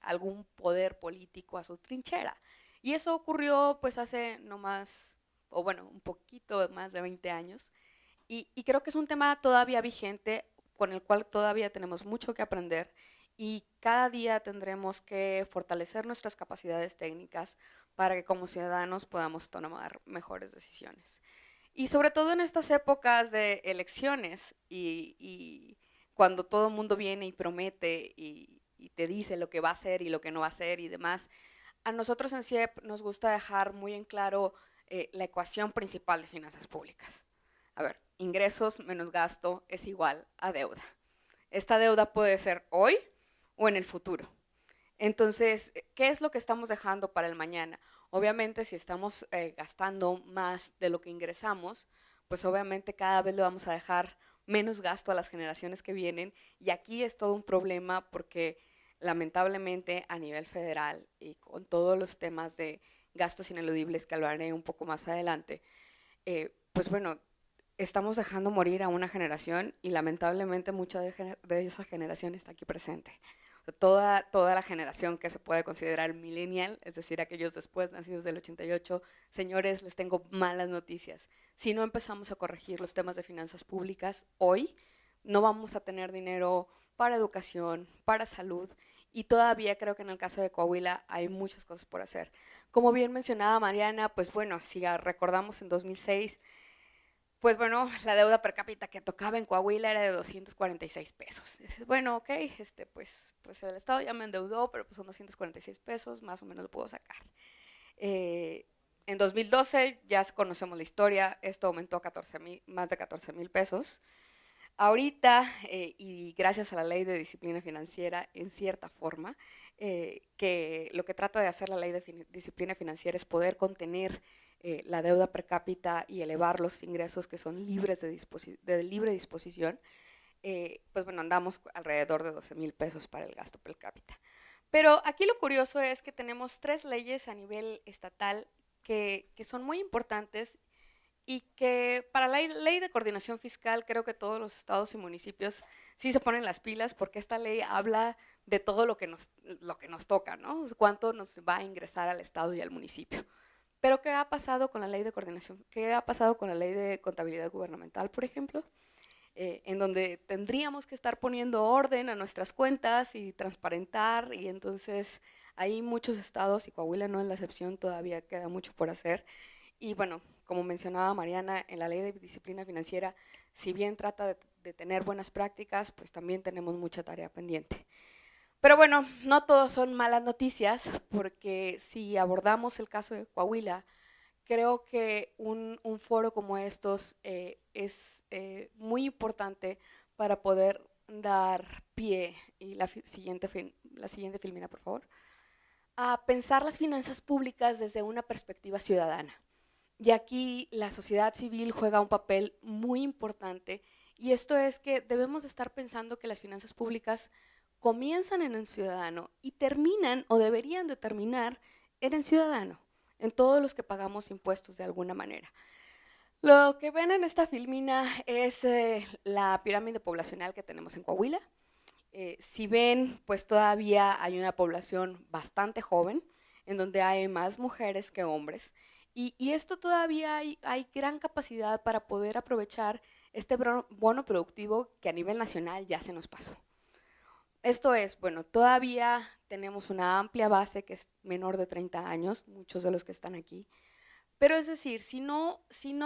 algún poder político a su trinchera. Y eso ocurrió pues hace no más, o bueno, un poquito más de 20 años. Y creo que es un tema todavía vigente, con el cual todavía tenemos mucho que aprender y cada día tendremos que fortalecer nuestras capacidades técnicas para que como ciudadanos podamos tomar mejores decisiones. Y sobre todo en estas épocas de elecciones y cuando todo el mundo viene y promete y te dice lo que va a hacer y lo que no va a hacer y demás, a nosotros en CIEP nos gusta dejar muy en claro la ecuación principal de finanzas públicas. A ver, ingresos menos gasto es igual a deuda. Esta deuda puede ser hoy o en el futuro. Entonces, ¿qué es lo que estamos dejando para el mañana? Obviamente, si estamos gastando más de lo que ingresamos, pues obviamente cada vez le vamos a dejar menos gasto a las generaciones que vienen, y aquí es todo un problema porque lamentablemente a nivel federal y con todos los temas de gastos ineludibles que hablaré un poco más adelante, pues bueno, estamos dejando morir a una generación y lamentablemente mucha de esa generación está aquí presente. Toda la generación que se puede considerar millennial, es decir, aquellos después nacidos del 88, señores, les tengo malas noticias. Si no empezamos a corregir los temas de finanzas públicas hoy, no vamos a tener dinero para educación, para salud, y todavía creo que en el caso de Coahuila hay muchas cosas por hacer. Como bien mencionaba Mariana, pues bueno, si recordamos en 2006, pues bueno, la deuda per cápita que tocaba en Coahuila era de 246 pesos. Dices, bueno, ok, pues el Estado ya me endeudó, pero pues son 246 pesos, más o menos lo puedo sacar. En 2012 ya conocemos la historia, esto aumentó a más de 14,000 pesos. Ahorita, y gracias a la ley de disciplina financiera, en cierta forma, que lo que trata de hacer la ley de disciplina financiera es poder contener la deuda per cápita y elevar los ingresos que son libres de libre disposición, pues bueno, andamos alrededor de 12,000 pesos para el gasto per cápita. Pero aquí lo curioso es que tenemos 3 leyes a nivel estatal que son muy importantes y que para la ley de coordinación fiscal creo que todos los estados y municipios sí se ponen las pilas, porque esta ley habla de todo lo que nos toca, ¿no? Cuánto nos va a ingresar al estado y al municipio. Pero ¿qué ha pasado con la ley de coordinación? ¿Qué ha pasado con la ley de contabilidad gubernamental, por ejemplo? En donde tendríamos que estar poniendo orden a nuestras cuentas y transparentar, y entonces hay muchos estados, y Coahuila no es la excepción, todavía queda mucho por hacer. Y bueno, como mencionaba Mariana, en la ley de disciplina financiera, si bien trata de tener buenas prácticas, pues también tenemos mucha tarea pendiente. Pero bueno, no todos son malas noticias, porque si abordamos el caso de Coahuila, creo que un foro como estos es muy importante para poder dar pie, y la siguiente filmina, por favor, a pensar las finanzas públicas desde una perspectiva ciudadana. Y aquí la sociedad civil juega un papel muy importante, y esto es que debemos estar pensando que las finanzas públicas comienzan en el ciudadano y terminan, o deberían de terminar, en el ciudadano, en todos los que pagamos impuestos de alguna manera. Lo que ven en esta filmina es la pirámide poblacional que tenemos en Coahuila. Si ven, pues todavía hay una población bastante joven, en donde hay más mujeres que hombres, y esto todavía hay gran capacidad para poder aprovechar este bono productivo que a nivel nacional ya se nos pasó. Esto es, bueno, todavía tenemos una amplia base que es menor de 30 años, muchos de los que están aquí, Pero es decir, si no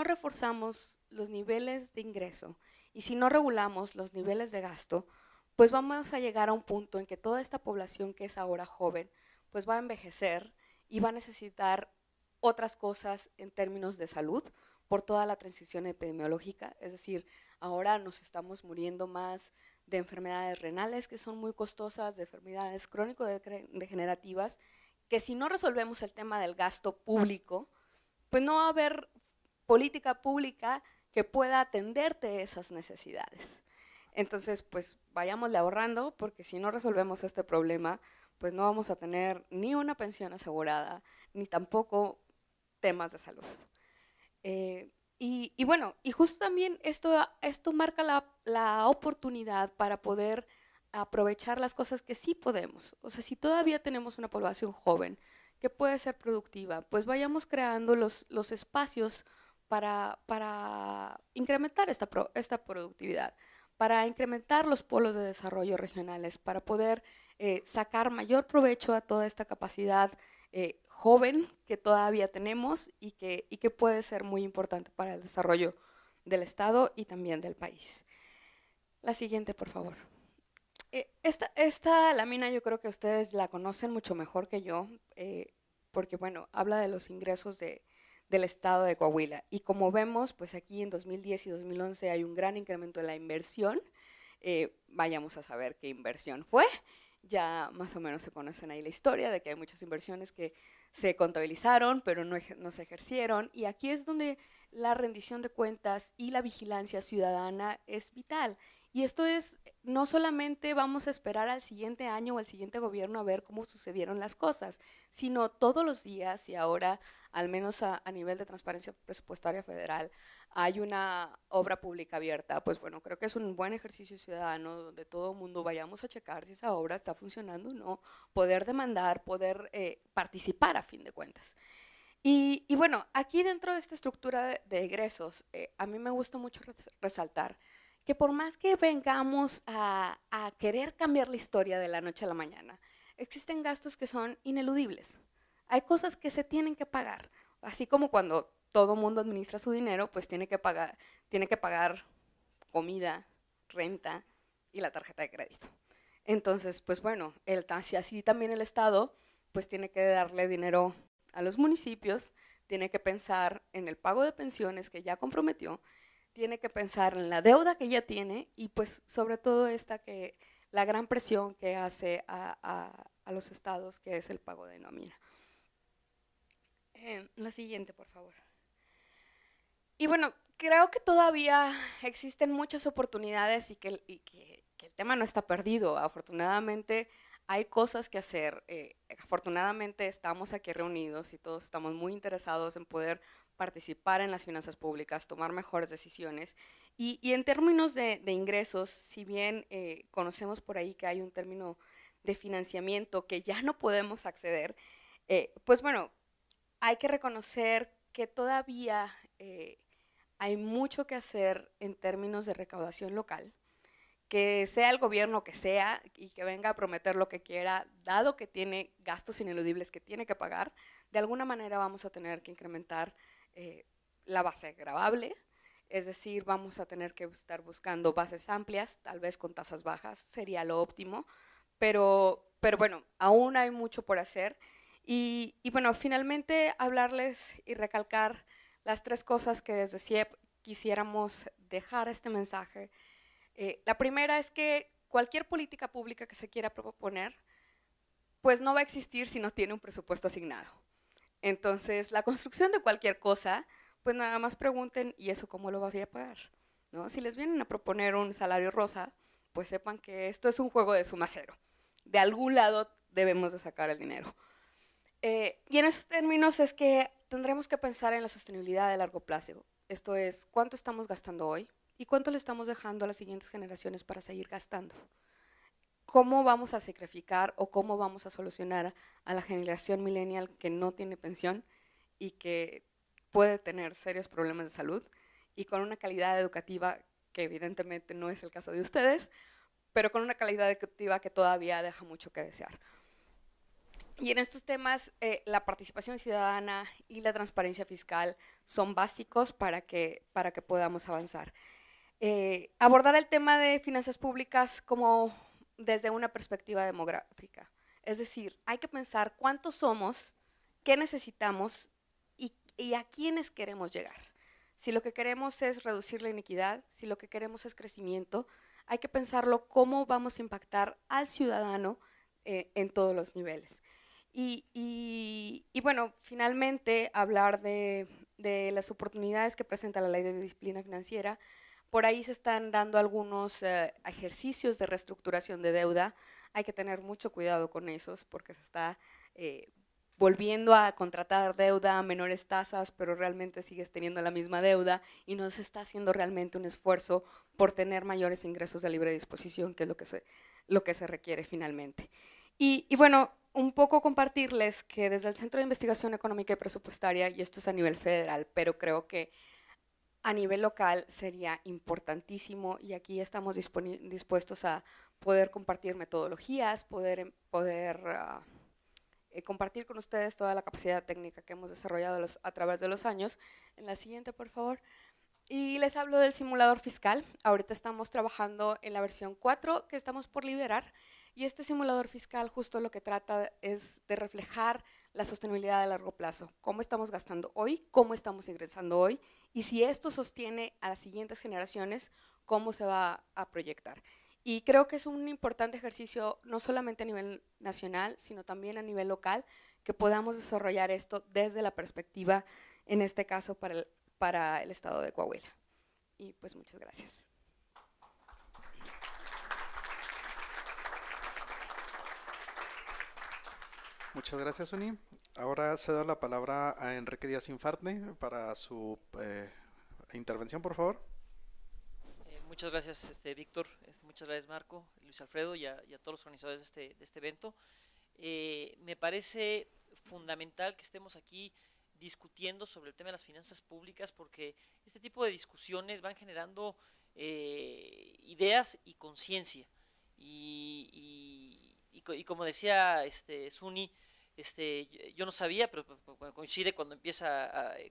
reforzamos los niveles de ingreso y si no regulamos los niveles de gasto, pues vamos a llegar a un punto en que toda esta población que es ahora joven, pues va a envejecer y va a necesitar otras cosas en términos de salud por toda la transición epidemiológica. Es decir, ahora nos estamos muriendo más de enfermedades renales que son muy costosas, de enfermedades crónico-degenerativas, que si no resolvemos el tema del gasto público, pues no va a haber política pública que pueda atenderte esas necesidades. Entonces, pues vayámosle ahorrando, porque si no resolvemos este problema, pues no vamos a tener ni una pensión asegurada, ni tampoco temas de salud. Y bueno, y justo también esto marca la oportunidad para poder aprovechar las cosas que sí podemos. O sea, si todavía tenemos una población joven que puede ser productiva, pues vayamos creando los espacios para incrementar esta productividad, para incrementar los polos de desarrollo regionales, para poder sacar mayor provecho a toda esta capacidad joven que todavía tenemos y que puede ser muy importante para el desarrollo del Estado y también del país. La siguiente, por favor. Esta lámina yo creo que ustedes la conocen mucho mejor que yo, porque bueno, habla de los ingresos del Estado de Coahuila. Y como vemos, pues aquí en 2010 y 2011 hay un gran incremento en la inversión. Vayamos a saber qué inversión fue. Ya más o menos se conocen ahí la historia de que hay muchas inversiones que se contabilizaron, pero no se ejercieron. Y aquí es donde la rendición de cuentas y la vigilancia ciudadana es vital. Y esto es, no solamente vamos a esperar al siguiente año o al siguiente gobierno a ver cómo sucedieron las cosas, sino todos los días, y ahora, al menos a nivel de transparencia presupuestaria federal, hay una obra pública abierta. Pues bueno, creo que es un buen ejercicio ciudadano donde todo el mundo vayamos a checar si esa obra está funcionando o no, poder demandar, poder participar a fin de cuentas. Y bueno, aquí dentro de esta estructura de egresos, a mí me gusta mucho resaltar que por más que vengamos a querer cambiar la historia de la noche a la mañana, existen gastos que son ineludibles. Hay cosas que se tienen que pagar, así como cuando todo mundo administra su dinero, pues tiene que pagar comida, renta y la tarjeta de crédito. Entonces, pues bueno, así también el Estado, pues tiene que darle dinero a los municipios, tiene que pensar en el pago de pensiones que ya comprometió, tiene que pensar en la deuda que ya tiene y pues sobre todo la gran presión que hace a los estados, que es el pago de nómina. La siguiente, por favor. Y bueno, creo que todavía existen muchas oportunidades y que el tema no está perdido. Afortunadamente hay cosas que hacer. Afortunadamente estamos aquí reunidos y todos estamos muy interesados en poder participar en las finanzas públicas, tomar mejores decisiones. Y en términos de ingresos, si bien conocemos por ahí que hay un término de financiamiento que ya no podemos acceder, pues bueno, hay que reconocer que todavía hay mucho que hacer en términos de recaudación local, que sea el gobierno que sea y que venga a prometer lo que quiera, dado que tiene gastos ineludibles que tiene que pagar, de alguna manera vamos a tener que incrementar la base gravable, es decir, vamos a tener que estar buscando bases amplias, tal vez con tasas bajas, sería lo óptimo, pero bueno, aún hay mucho por hacer. Y bueno, finalmente hablarles y recalcar las tres cosas que desde CIEP quisiéramos dejar este mensaje. La primera es que cualquier política pública que se quiera proponer, pues no va a existir si no tiene un presupuesto asignado. Entonces, la construcción de cualquier cosa, pues nada más pregunten, ¿y eso cómo lo vas a pagar? ¿No? Si les vienen a proponer un salario rosa, pues sepan que esto es un juego de suma cero. De algún lado debemos de sacar el dinero. Y en esos términos es que tendremos que pensar en la sostenibilidad de largo plazo. Esto es, ¿cuánto estamos gastando hoy? ¿Y cuánto le estamos dejando a las siguientes generaciones para seguir gastando? ¿Cómo vamos a sacrificar o cómo vamos a solucionar a la generación millennial que no tiene pensión y que puede tener serios problemas de salud y con una calidad educativa que evidentemente no es el caso de ustedes, pero con una calidad educativa que todavía deja mucho que desear? Y en estos temas, la participación ciudadana y la transparencia fiscal son básicos para que podamos avanzar. Abordar el tema de finanzas públicas como desde una perspectiva demográfica. Es decir, hay que pensar cuántos somos, qué necesitamos y a quiénes queremos llegar. Si lo que queremos es reducir la inequidad, si lo que queremos es crecimiento, hay que pensarlo cómo vamos a impactar al ciudadano en todos los niveles. Y bueno, finalmente hablar de las oportunidades que presenta la Ley de Disciplina Financiera. Por ahí se están dando algunos ejercicios de reestructuración de deuda. Hay que tener mucho cuidado con esos porque se está volviendo a contratar deuda a menores tasas, pero realmente sigues teniendo la misma deuda y no se está haciendo realmente un esfuerzo por tener mayores ingresos de libre disposición, que es lo que se requiere finalmente. Y bueno, un poco compartirles que desde el Centro de Investigación Económica y Presupuestaria, y esto es a nivel federal, pero creo que a nivel local sería importantísimo, y aquí estamos dispuestos a poder compartir metodologías, poder compartir con ustedes toda la capacidad técnica que hemos desarrollado a través de los años. En la siguiente, por favor. Y les hablo del simulador fiscal. Ahorita estamos trabajando en la versión 4 que estamos por liberar, y este simulador fiscal justo lo que trata es de reflejar la sostenibilidad a largo plazo, cómo estamos gastando hoy, cómo estamos ingresando hoy, y si esto sostiene a las siguientes generaciones, cómo se va a proyectar. Y creo que es un importante ejercicio, no solamente a nivel nacional, sino también a nivel local, que podamos desarrollar esto desde la perspectiva, en este caso, para el estado de Coahuila. Y pues muchas gracias. Muchas gracias, Uni. Ahora cedo la palabra a Enrique Díaz Infante para su intervención, por favor. Muchas gracias, Víctor, muchas gracias, Marco, Luis Alfredo y a todos los organizadores de este evento. Me parece fundamental que estemos aquí discutiendo sobre el tema de las finanzas públicas, porque este tipo de discusiones van generando ideas y conciencia. Y como decía Suni, yo no sabía, pero coincide cuando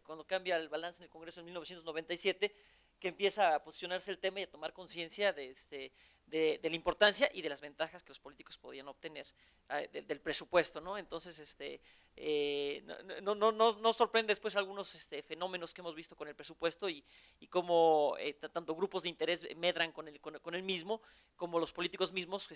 cuando cambia el balance en el Congreso en 1997, que empieza a posicionarse el tema y a tomar conciencia de la importancia y de las ventajas que los políticos podían obtener del presupuesto, ¿no? Entonces, no sorprende después algunos fenómenos que hemos visto con el presupuesto y cómo tanto grupos de interés medran con el mismo, como los políticos mismos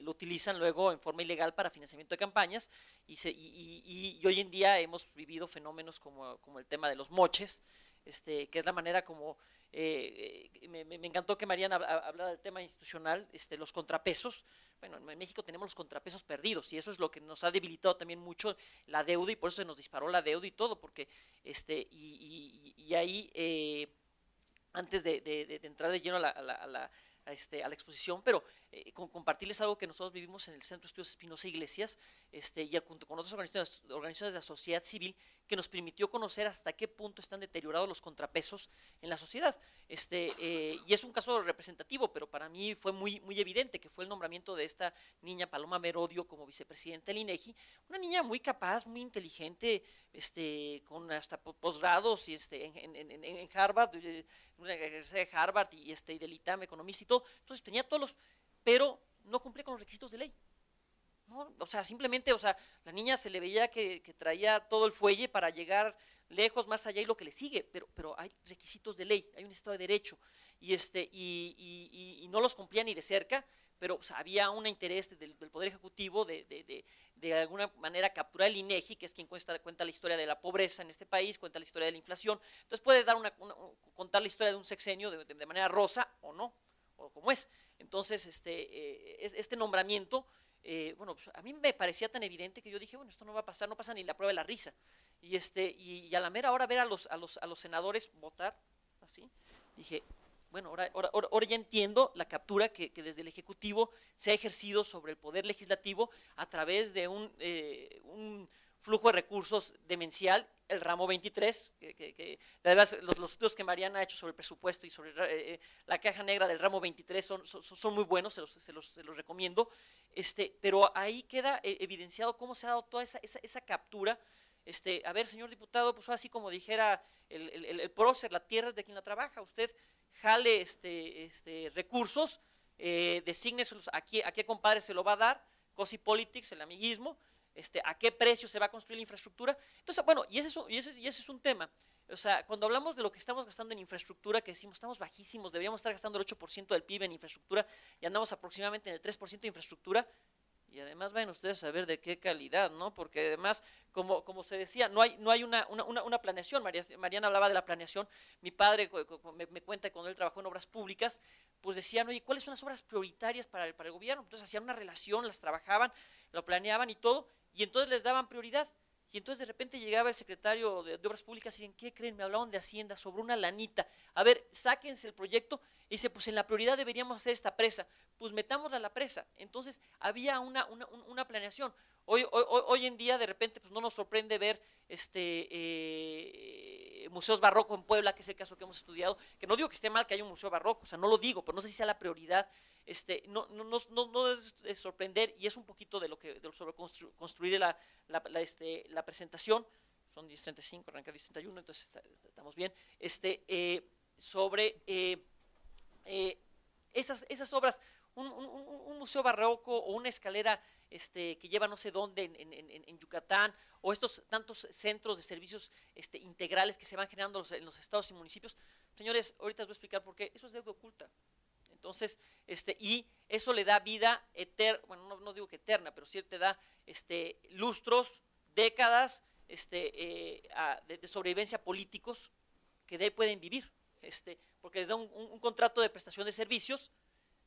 lo utilizan luego en forma ilegal para financiamiento de campañas, y hoy en día hemos vivido fenómenos como el tema de los moches, que es la manera como me encantó que Mariana hablara del tema institucional, los contrapesos. Bueno, en México tenemos los contrapesos perdidos y eso es lo que nos ha debilitado también mucho la deuda, y por eso se nos disparó la deuda y todo, porque ahí antes de entrar de lleno a la exposición, pero compartirles algo que nosotros vivimos en el Centro de Estudios Espinosa Iglesias, y junto con otras organizaciones de la sociedad civil, que nos permitió conocer hasta qué punto están deteriorados los contrapesos en la sociedad. Y es un caso representativo, pero para mí fue muy, muy evidente, que fue el nombramiento de esta niña Paloma Merodio como vicepresidenta del INEGI, una niña muy capaz, muy inteligente, con hasta posgrados en Harvard, una de Harvard y del ITAM, economista y todo. Entonces tenía todos los, pero no cumplía con los requisitos de ley. ¿No? O sea, simplemente, la niña se le veía que traía todo el fuelle para llegar lejos, más allá y lo que le sigue, pero hay requisitos de ley, hay un Estado de Derecho, y no los cumplía ni de cerca, pero había un interés del Poder Ejecutivo de alguna manera capturar el INEGI, que es quien cuenta la historia de la pobreza en este país, cuenta la historia de la inflación. Entonces puede contar la historia de un sexenio de manera rosa o no, o como es. Entonces, este nombramiento, bueno, pues a mí me parecía tan evidente que yo dije, bueno, esto no va a pasar, no pasa ni la prueba de la risa. Y a la mera hora ver a los senadores votar así, dije, bueno, ahora ya entiendo la captura que desde el Ejecutivo se ha ejercido sobre el Poder Legislativo a través de un flujo de recursos demencial, el ramo 23, que además los estudios que Mariana ha hecho sobre el presupuesto y sobre la caja negra del ramo 23 son muy buenos, se los recomiendo, pero ahí queda evidenciado cómo se ha dado toda esa captura. A ver, señor diputado, pues así como dijera el prócer, la tierra es de quien la trabaja, usted jale recursos, desígneselos a qué compadre se lo va a dar, cosi politics, el amiguismo, a qué precio se va a construir la infraestructura. Entonces, bueno, y ese es un tema. O sea, cuando hablamos de lo que estamos gastando en infraestructura, que decimos estamos bajísimos, deberíamos estar gastando el 8% del PIB en infraestructura y andamos aproximadamente en el 3% de infraestructura. Y además vayan ustedes a ver de qué calidad, ¿no? Porque además, como se decía, no hay una planeación. Mariana hablaba de la planeación. Mi padre me cuenta que cuando él trabajó en obras públicas, pues decían, oye, ¿cuáles son las obras prioritarias para el gobierno? Entonces hacían una relación, las trabajaban, lo planeaban y todo, y entonces les daban prioridad. Y entonces de repente llegaba el secretario de Obras Públicas y dicen, ¿qué creen? Me hablaban de Hacienda sobre una lanita. A ver, sáquense el proyecto. Y dice, pues en la prioridad deberíamos hacer esta presa. Pues metámosla a la presa. Entonces había una planeación. Hoy en día de repente pues no nos sorprende ver museos barrocos en Puebla, que es el caso que hemos estudiado, que no digo que esté mal que haya un museo barroco, o sea, no lo digo, pero no sé si sea la prioridad. No es sorprender, y es un poquito sobre construir la presentación. Son 10:35, arranca 10:31, entonces estamos bien. Sobre esas obras, un museo barroco o una escalera que lleva no sé dónde en Yucatán, o estos tantos centros de servicios integrales que se van generando en los estados y municipios. Señores, ahorita les voy a explicar por qué. Eso es deuda oculta. Entonces, y eso le da vida eterna, bueno, no digo que eterna, pero sí te da lustros, décadas de sobrevivencia políticos que de ahí pueden vivir, porque les da un contrato de prestación de servicios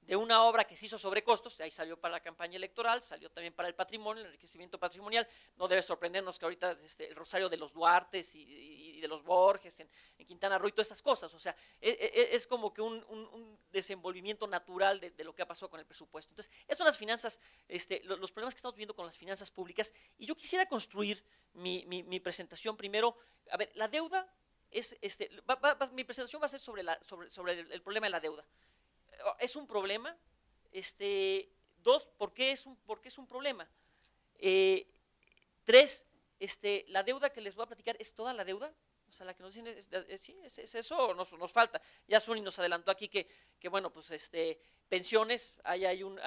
de una obra que se hizo sobre costos, ahí salió para la campaña electoral, salió también para el patrimonio, el enriquecimiento patrimonial. No debe sorprendernos que ahorita el rosario de los Duartes y de los Borges en Quintana Roo y todas estas cosas, o sea, es como que un desenvolvimiento natural de lo que ha pasado con el presupuesto. Entonces, esos son las finanzas, los problemas que estamos viendo con las finanzas públicas, y yo quisiera construir mi presentación primero. A ver, la deuda es, mi presentación va a ser sobre el problema de la deuda. ¿Es un problema? Dos, ¿por qué es un problema? Tres, la deuda que les voy a platicar, ¿es toda la deuda? O sea, la que nos dicen, ¿sí? ¿Es eso o nos falta? Ya Suni nos adelantó aquí que bueno, pues pensiones, ahí hay un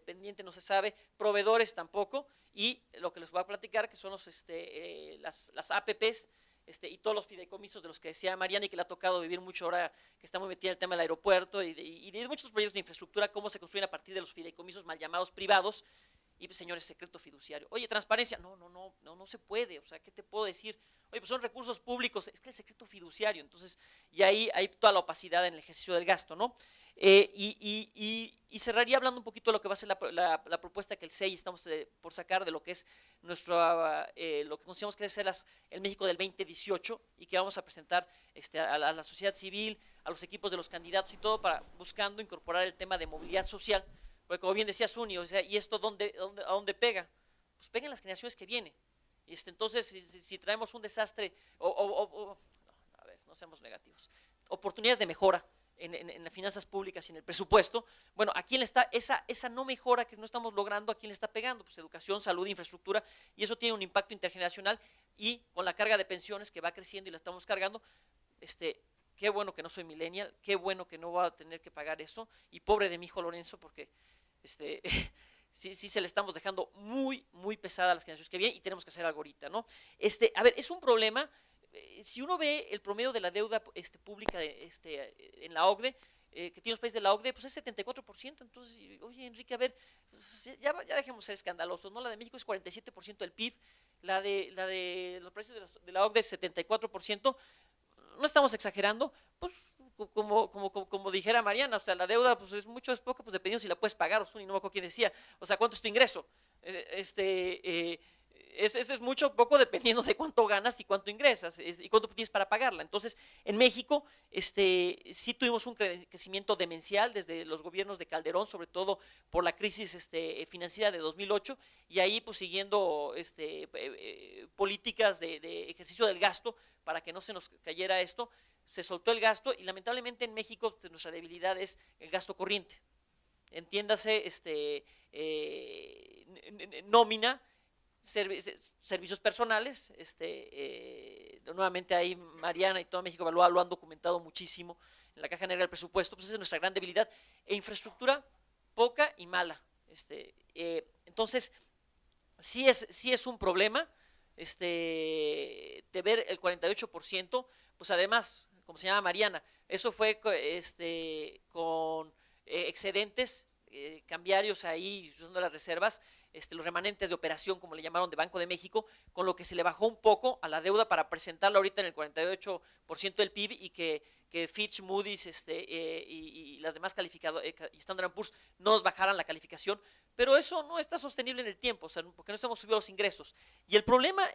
pendiente, no se sabe, proveedores tampoco, y lo que les voy a platicar que son las APPs, y todos los fideicomisos de los que decía Mariana y que le ha tocado vivir mucho ahora que está muy metida en el tema del aeropuerto y de muchos proyectos de infraestructura, cómo se construyen a partir de los fideicomisos mal llamados privados. Y pues, señores, secreto fiduciario. Oye, transparencia, no se puede, o sea, ¿qué te puedo decir? Oye, pues son recursos públicos, es que el secreto fiduciario, entonces, y ahí hay toda la opacidad en el ejercicio del gasto, ¿no? Y cerraría hablando un poquito de lo que va a ser la propuesta que el SEI estamos por sacar de lo que es lo que consideramos que debe ser el México del 2018, y que vamos a presentar a la sociedad civil, a los equipos de los candidatos y todo, buscando incorporar el tema de movilidad social. Porque como bien decía Suni, o sea, ¿y esto a dónde pega? Pues pega en las generaciones que vienen. Entonces, si traemos un desastre, a ver, no seamos negativos, oportunidades de mejora en las finanzas públicas y en el presupuesto, bueno, ¿a quién le está esa no mejora que no estamos logrando? ¿A quién le está pegando? Pues educación, salud, infraestructura, y eso tiene un impacto intergeneracional, y con la carga de pensiones que va creciendo y la estamos cargando, qué bueno que no soy millennial, qué bueno que no voy a tener que pagar eso, y pobre de mi hijo Lorenzo, porque sí se le estamos dejando muy, muy pesada a las generaciones que vienen, y tenemos que hacer algo ahorita, ¿no? A ver, es un problema. Si uno ve el promedio de la deuda pública en la OCDE, que tiene los países de la OCDE, pues es 74%. Entonces, oye, Enrique, a ver, pues ya dejemos ser escandalosos, ¿no? La de México es 47% del PIB, la de los países de la OCDE es 74%. No estamos exagerando, pues como dijera Mariana, o sea, la deuda pues es mucho, es poco, pues dependiendo si la puedes pagar, o no me acuerdo quién decía, o sea, ¿cuánto es tu ingreso? es mucho o poco dependiendo de cuánto ganas y cuánto ingresas y cuánto tienes para pagarla. Entonces, en México sí tuvimos un crecimiento demencial desde los gobiernos de Calderón, sobre todo por la crisis financiera de 2008, y ahí pues siguiendo políticas de ejercicio del gasto para que no se nos cayera esto, se soltó el gasto y lamentablemente en México pues, nuestra debilidad es el gasto corriente. Entiéndase, nómina, servicios personales, nuevamente ahí Mariana y todo México Evalúa lo han documentado muchísimo en la Caja Negra del Presupuesto, pues esa es nuestra gran debilidad, e infraestructura poca y mala. Entonces, sí es un problema de ver el 48%, pues además, como se llama Mariana, eso fue con excedentes cambiarios ahí, usando las reservas, los remanentes de operación, como le llamaron, de Banco de México, con lo que se le bajó un poco a la deuda para presentarlo ahorita en el 48% del PIB y que Fitch, Moody's y las demás calificadoras, y Standard & Poor's no nos bajaran la calificación, pero eso no está sostenible en el tiempo, o sea, porque no estamos subiendo los ingresos. Y el problema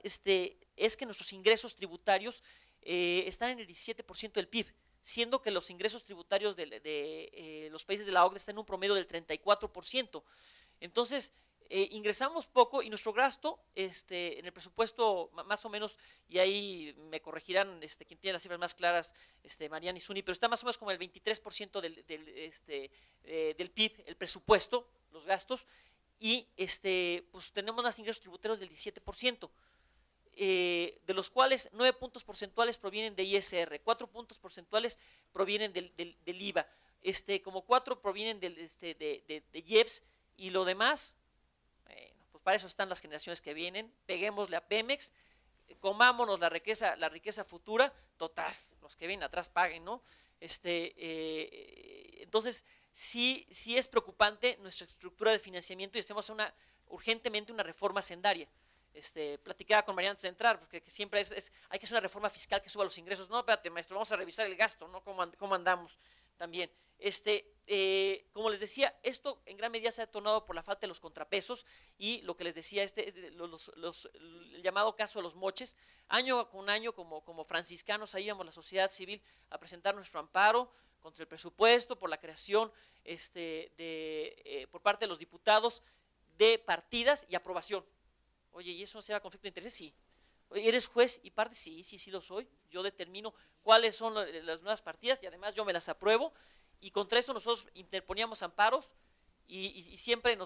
es que nuestros ingresos tributarios están en el 17% del PIB, siendo que los ingresos tributarios de los países de la OCDE están en un promedio del 34%. Entonces, ingresamos poco y nuestro gasto en el presupuesto más o menos, y ahí me corregirán quien tiene las cifras más claras, Mariana y Zuni, pero está más o menos como el 23% del PIB, el presupuesto, los gastos, y pues tenemos unos ingresos tributarios del 17%. De los cuales 9 puntos porcentuales provienen de ISR, 4 puntos porcentuales provienen del IVA, como 4 provienen de IEPS, y lo demás, bueno, pues para eso están las generaciones que vienen, peguémosle a Pemex, comámonos la riqueza futura, total, los que vienen atrás paguen, ¿no? Entonces, sí es preocupante nuestra estructura de financiamiento y estemos urgentemente una reforma hacendaria. Platicaba con Mariana antes de entrar, porque siempre hay que hacer una reforma fiscal que suba los ingresos. No, espérate, maestro, vamos a revisar el gasto, ¿no? ¿Cómo andamos también? Como les decía, esto en gran medida se ha detonado por la falta de los contrapesos y lo que les decía, el llamado caso de los moches. Año con año, como franciscanos, ahí íbamos la sociedad civil a presentar nuestro amparo contra el presupuesto por la creación por parte de los diputados de partidas y aprobación. Oye, ¿y eso no se llama conflicto de intereses? Sí. Oye, ¿eres juez y parte? Sí lo soy. Yo determino cuáles son las nuevas partidas y además yo me las apruebo. Y contra eso nosotros interponíamos amparos y siempre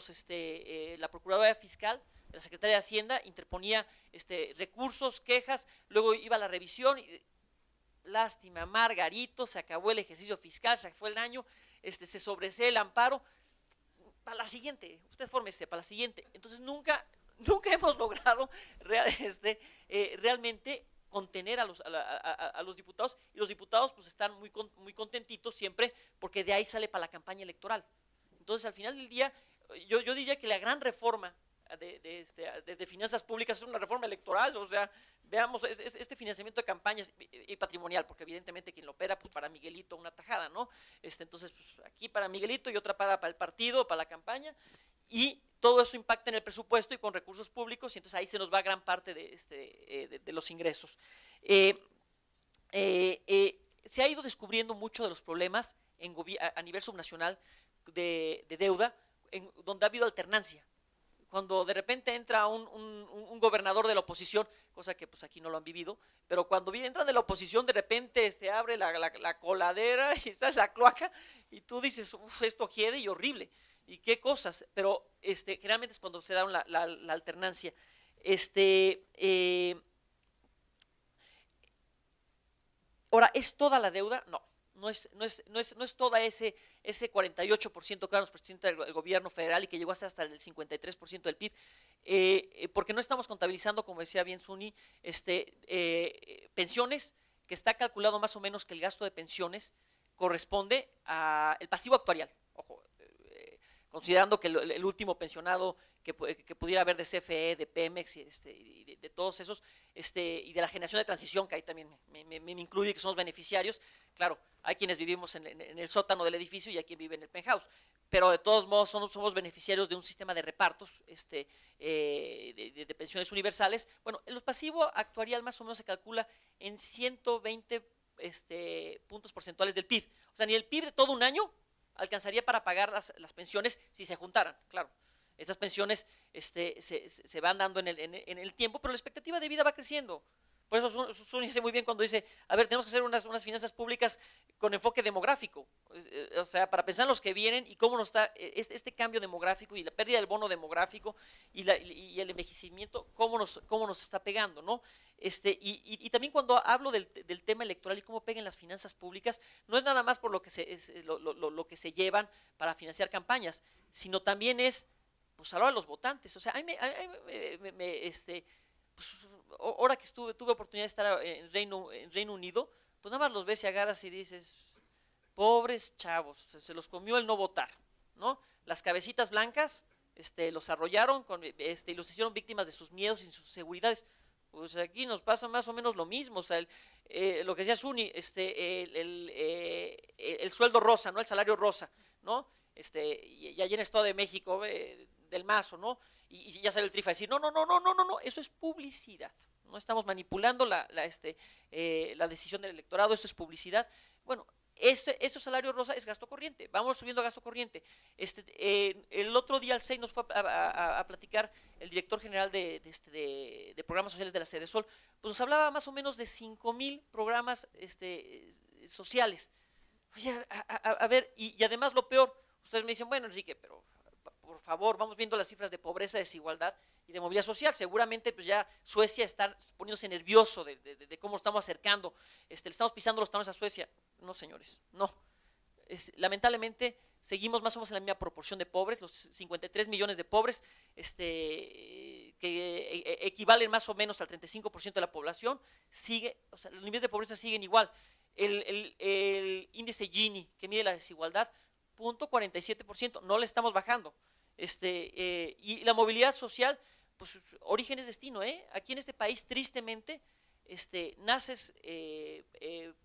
la Procuraduría Fiscal, la Secretaría de Hacienda, interponía recursos, quejas, luego iba a la revisión. Lástima, Margarito, se acabó el ejercicio fiscal, se fue el año, se sobresee el amparo. Para la siguiente, usted fórmese, para la siguiente. Entonces nunca hemos logrado realmente contener a los diputados, y los diputados pues están muy contentitos siempre porque de ahí sale para la campaña electoral. Entonces al final del día yo diría que la gran reforma de finanzas públicas es una reforma electoral, o sea, veamos este financiamiento de campañas y patrimonial, porque evidentemente quien lo opera, pues para Miguelito una tajada, ¿no? Entonces pues aquí para Miguelito y otra para el partido, para la campaña, y todo eso impacta en el presupuesto y con recursos públicos, y entonces ahí se nos va gran parte de los ingresos. Se ha ido descubriendo mucho de los problemas a nivel subnacional de deuda, donde ha habido alternancia. Cuando de repente entra un gobernador de la oposición, cosa que pues aquí no lo han vivido, pero cuando entran de la oposición, de repente se abre la coladera y está la cloaca, y tú dices, esto hiede y horrible. Y qué cosas, pero generalmente es cuando se da la alternancia. Ahora, ¿es toda la deuda? No es toda ese 48% que nos presenta el gobierno federal y que llegó hasta el 53% del PIB, porque no estamos contabilizando, como decía bien Zuni, pensiones, que está calculado más o menos que el gasto de pensiones corresponde al pasivo actuarial. Ojo, considerando que el último pensionado que pudiera haber de CFE, de Pemex y de todos esos, y de la generación de transición, que ahí también me incluye, que somos beneficiarios. Claro, hay quienes vivimos en el sótano del edificio y hay quien vive en el penthouse, pero de todos modos somos beneficiarios de un sistema de repartos de pensiones universales. Bueno, el pasivo actuarial más o menos se calcula en 120 puntos porcentuales del PIB. O sea, ni el PIB de todo un año alcanzaría para pagar las pensiones si se juntaran, claro. Estas pensiones se van dando en el tiempo, pero la expectativa de vida va creciendo. Por eso Zuni dice muy bien cuando dice, a ver, tenemos que hacer unas finanzas públicas con enfoque demográfico, o sea, para pensar en los que vienen y cómo nos está este cambio demográfico y la pérdida del bono demográfico y el envejecimiento, cómo nos está pegando, ¿no? Y también cuando hablo del tema electoral y cómo pegan las finanzas públicas, no es nada más por lo que se llevan para financiar campañas, sino también es, pues, a la hora de los votantes. O sea, pues, ahora que tuve oportunidad de estar en Reino Unido, pues nada más los ves y agarras y dices, pobres chavos, se los comió el no votar, ¿no? Las cabecitas blancas los arrollaron y los hicieron víctimas de sus miedos y sus seguridades. Pues aquí nos pasa más o menos lo mismo. O sea, lo que decía Zuni, el sueldo rosa, ¿no? El salario rosa, ¿no? Y allí en Estado de México, del Mazo, ¿no? Y ya sale el Trifa a decir, no, eso es publicidad. No estamos manipulando la decisión del electorado, esto es publicidad. Bueno, ese salario rosa es gasto corriente, vamos subiendo gasto corriente. El otro día al 6 nos fue a platicar el director general de programas sociales de la Sedesol, pues nos hablaba más o menos de 5,000 programas sociales. Oye, a ver, y además lo peor, ustedes me dicen, bueno, Enrique, pero por favor, vamos viendo las cifras de pobreza, desigualdad y de movilidad social. Seguramente pues ya Suecia está poniéndose nervioso de cómo estamos acercando, le estamos pisando los talones a Suecia. No, señores, no. Lamentablemente seguimos más o menos en la misma proporción de pobres, los 53 millones de pobres, que equivalen más o menos al 35% de la población, o sea, los niveles de pobreza siguen igual. El índice Gini, que mide la desigualdad, 0.47%, no le estamos bajando. Y la movilidad social, pues origen es destino, Aquí en este país, tristemente, naces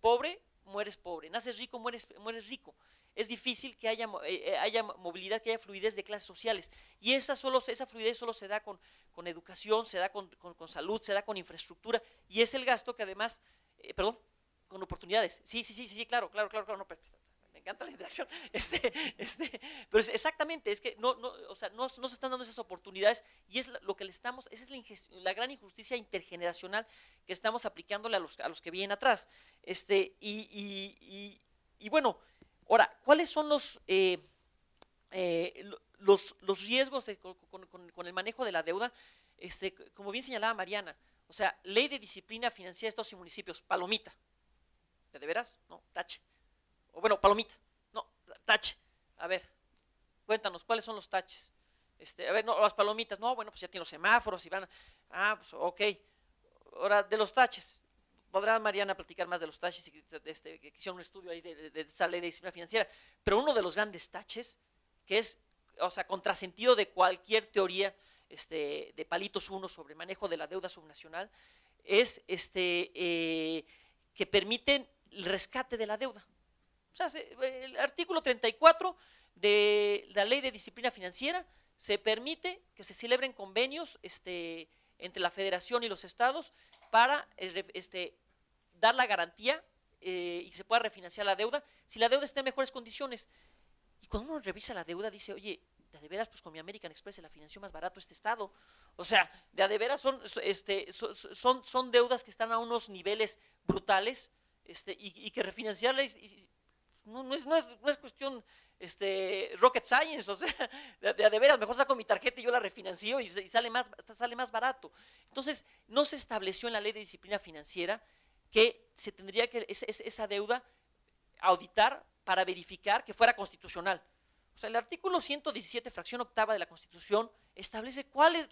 pobre, mueres pobre, naces rico, mueres rico. Es difícil que haya movilidad, que haya fluidez de clases sociales, y esa fluidez solo se da con educación, se da con salud, se da con infraestructura, y es el gasto que además, con oportunidades. Sí, claro, no, me encanta la interacción, pero exactamente, es que o sea, no se están dando esas oportunidades, y es lo que esa es la gran injusticia intergeneracional que estamos aplicándole a los que vienen atrás. Y bueno, ahora, ¿cuáles son los riesgos con el manejo de la deuda? Como bien señalaba Mariana, o sea, ley de disciplina financiera de estados y municipios, palomita. ¿De veras? No, tache. O bueno, palomita. No, tache. A ver, cuéntanos, ¿cuáles son los taches? A ver, no, las palomitas. No, bueno, pues ya tienen los semáforos y van. Pues ok. Ahora, de los taches. Podrá Mariana platicar más de los taches, que hicieron un estudio ahí de esa ley de disciplina financiera. Pero uno de los grandes taches, que es, o sea, contrasentido de cualquier teoría de palitos uno sobre manejo de la deuda subnacional, es que permiten el rescate de la deuda. O sea, el artículo 34 de la Ley de Disciplina Financiera se permite que se celebren convenios entre la Federación y los estados para dar la garantía y se pueda refinanciar la deuda si la deuda está en mejores condiciones. Y cuando uno revisa la deuda dice, oye, de veras, pues con mi American Express se la financió más barato este estado. O sea, de veras son deudas que están a unos niveles brutales, y que refinanciarles no es cuestión rocket science. O sea, de veras, mejor saco mi tarjeta y yo la refinancio y sale más barato. Entonces, no se estableció en la Ley de Disciplina Financiera que se tendría que esa deuda auditar para verificar que fuera constitucional. O sea, el artículo 117, fracción octava de la Constitución, establece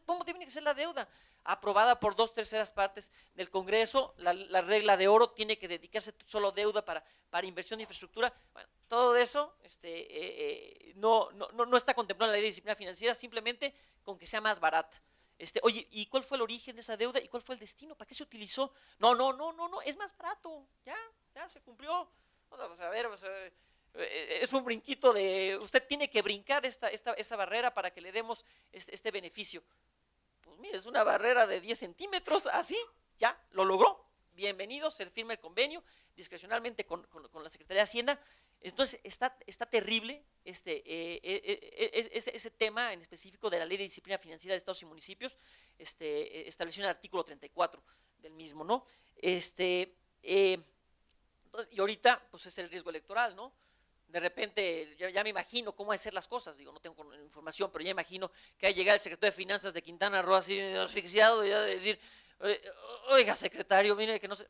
cómo tiene que ser la deuda, aprobada por 2/3 partes del Congreso. La regla de oro tiene que dedicarse solo deuda para inversión de infraestructura. Bueno, todo eso no está contemplado en ley de disciplina financiera simplemente con que sea más barata. Oye, ¿y cuál fue el origen de esa deuda? ¿Y cuál fue el destino? ¿Para qué se utilizó? No, es más barato, ya se cumplió. O sea, a ver, es un brinquito de, usted tiene que brincar esta barrera para que le demos este beneficio. Pues mire, es una barrera de 10 centímetros, así, ya, lo logró. Bienvenido, se firma el convenio discrecionalmente con la Secretaría de Hacienda. Entonces, está terrible ese tema en específico de la Ley de Disciplina Financiera de Estados y Municipios, estableció en el artículo 34 del mismo, ¿no? Entonces, y ahorita, pues es el riesgo electoral, ¿no? De repente, ya me imagino cómo van a ser las cosas, digo, no tengo información, pero ya imagino que va a llegar el secretario de Finanzas de Quintana Roo así asfixiado y ya de decir, oiga, secretario, mire, que no se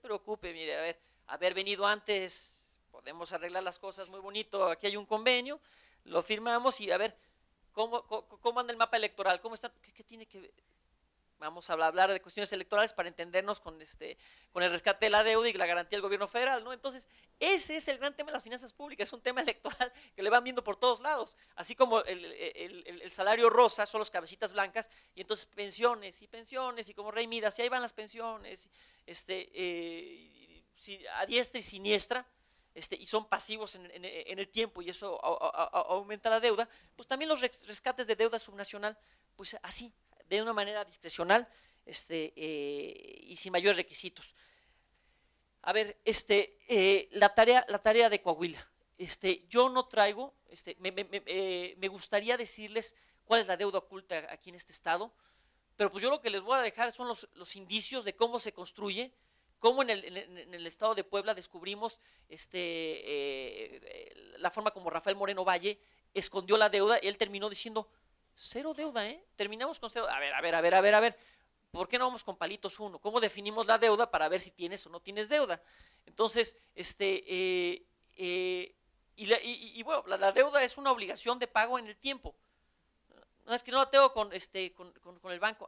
preocupe, mire, haber venido antes, podemos arreglar las cosas muy bonito, aquí hay un convenio, lo firmamos y a ver, ¿cómo anda el mapa electoral? ¿Cómo están? ¿Qué tiene que ver? Vamos a hablar de cuestiones electorales para entendernos con el rescate de la deuda y la garantía del gobierno federal, ¿no? Entonces, ese es el gran tema de las finanzas públicas, es un tema electoral que le van viendo por todos lados, así como el salario rosa son los cabecitas blancas, y entonces pensiones, y como Rey Midas, y ahí van las pensiones, a diestra y siniestra, y son pasivos en el tiempo, y eso aumenta la deuda, pues también los rescates de deuda subnacional, pues así, de una manera discrecional y sin mayores requisitos. A ver, la tarea de Coahuila. Yo no traigo, me gustaría decirles cuál es la deuda oculta aquí en este estado, pero pues yo lo que les voy a dejar son los indicios de cómo se construye, cómo en el estado de Puebla descubrimos la forma como Rafael Moreno Valle escondió la deuda. Él terminó diciendo, cero deuda, terminamos con cero. A ver, ¿por qué no vamos con palitos uno? ¿Cómo definimos la deuda para ver si tienes o no tienes deuda? Entonces, bueno, la deuda es una obligación de pago en el tiempo. No es que no la tengo con el banco.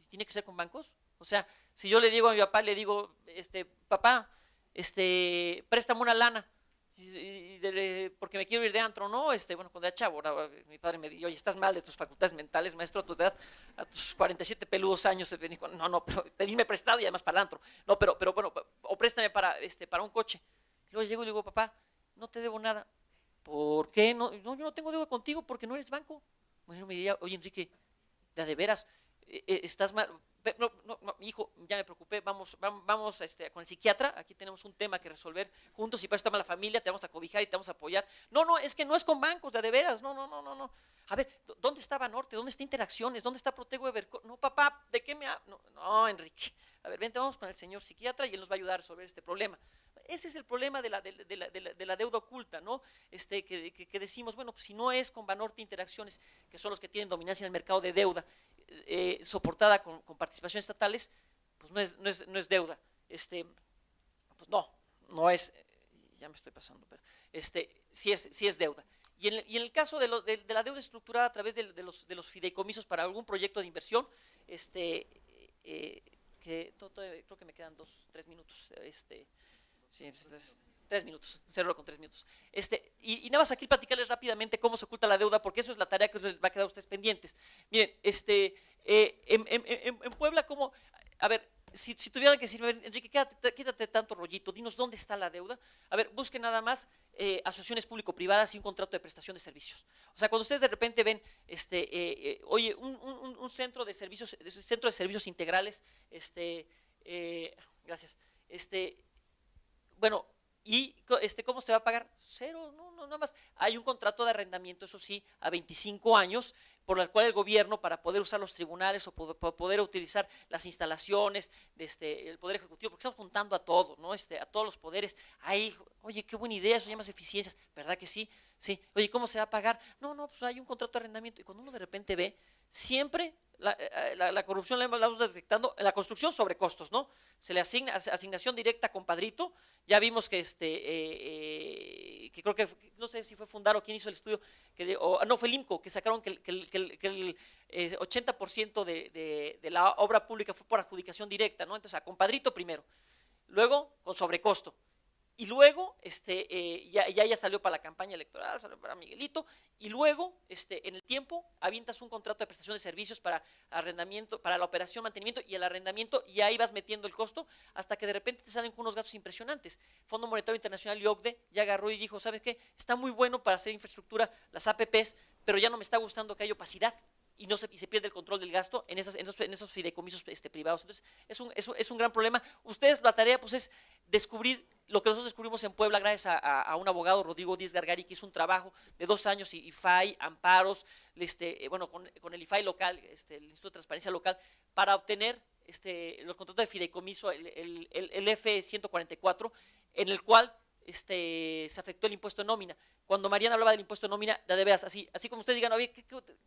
¿Tiene que ser con bancos? O sea, si yo le digo a mi papá, le digo, papá, préstame una lana, porque me quiero ir de antro, ¿no? Bueno, cuando era chavo, mi padre me dijo, oye, estás mal de tus facultades mentales, maestro, a tu edad, a tus 47 peludos años, no, pero pedime prestado y además para el antro, no, pero bueno, o préstame para un coche. Luego llego y le digo, papá, no te debo nada. ¿Por qué? No, yo no tengo deuda contigo porque no eres banco. Bueno, me diría, oye, Enrique, de veras, estás mal. No, hijo, ya me preocupé, vamos con el psiquiatra, aquí tenemos un tema que resolver juntos y para eso está la familia, te vamos a cobijar y te vamos a apoyar. No, es que no es con bancos, de veras, no. A ver, ¿dónde está Banorte? ¿Dónde está Interacciones? ¿Dónde está Protego Everco? No, papá, ¿de qué me hablas? No, Enrique, a ver, vente, vamos con el señor psiquiatra y él nos va a ayudar a resolver este problema. Ese es el problema de la deuda oculta, ¿no? Que decimos, bueno, pues si no es con Banorte Interacciones, que son los que tienen dominancia en el mercado de deuda, soportada con participaciones estatales, pues no es deuda. Pues no es, ya me estoy pasando, pero sí es deuda. Y en el caso de la deuda estructurada a través de los fideicomisos para algún proyecto de inversión, creo que me quedan 3 minutos, sí, 3 minutos, cerro con 3 minutos. Y nada más aquí platicarles rápidamente cómo se oculta la deuda, porque eso es la tarea que les va a quedar a ustedes pendientes. Miren, en Puebla, ¿cómo? A ver, si tuvieran que decirme, Enrique, quédate tanto rollito, dinos dónde está la deuda. A ver, busquen nada más asociaciones público-privadas y un contrato de prestación de servicios. O sea, cuando ustedes de repente ven, oye, un centro de servicios integrales, gracias, bueno, ¿y cómo se va a pagar? Cero, no, nada más. Hay un contrato de arrendamiento, eso sí, a 25 años, por el cual el gobierno, para poder usar los tribunales o poder utilizar las instalaciones el Poder Ejecutivo, porque estamos juntando a todo, ¿no? A todos los poderes. Ahí, oye, qué buena idea, eso llama eficiencias, ¿verdad que sí? Sí. Oye, ¿cómo se va a pagar? No, pues hay un contrato de arrendamiento. Y cuando uno de repente ve, siempre la corrupción la vamos detectando en la construcción sobre costos, ¿no? Se le asigna asignación directa a compadrito. Ya vimos que que creo que, no sé si fue Fundar o quién hizo el estudio, no, fue el IMCO, que sacaron que el 80% de la obra pública fue por adjudicación directa, ¿no? Entonces a compadrito primero, luego con sobrecosto, y luego ya salió para la campaña electoral, salió para Miguelito, y luego en el tiempo avientas un contrato de prestación de servicios para arrendamiento, para la operación, mantenimiento y el arrendamiento, y ahí vas metiendo el costo hasta que de repente te salen con unos gastos impresionantes. Fondo Monetario Internacional y OCDE ya agarró y dijo, ¿sabes qué? Está muy bueno para hacer infraestructura, las APPs, pero ya no me está gustando que haya opacidad y se pierde el control del gasto en esos fideicomisos privados. Entonces, es un gran problema. Ustedes, la tarea pues es descubrir lo que nosotros descubrimos en Puebla gracias a un abogado, Rodrigo Díaz Gargari, que hizo un trabajo de 2 años, IFAI, amparos, con el IFAI local, el Instituto de Transparencia Local, para obtener los contratos de fideicomiso, el F-144, en el cual se afectó el impuesto de nómina. Cuando Mariana hablaba del impuesto de nómina, de veras, así como ustedes digan, oye, ¿qué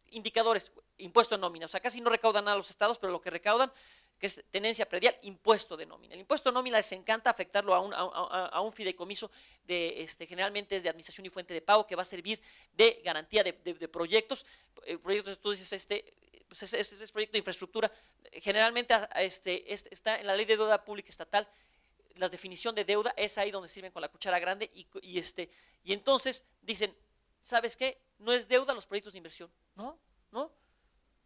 indicadores? Impuesto de nómina, o sea, casi no recaudan nada los estados, pero lo que recaudan, que es tenencia predial, impuesto de nómina. El impuesto de nómina les encanta afectarlo a un fideicomiso generalmente es de administración y fuente de pago, que va a servir de garantía de proyectos. Proyectos, tú dices, pues es proyecto de infraestructura, generalmente está en la ley de deuda pública estatal. La definición de deuda es ahí donde sirven con la cuchara grande y entonces dicen, ¿sabes qué? No es deuda los proyectos de inversión, ¿no?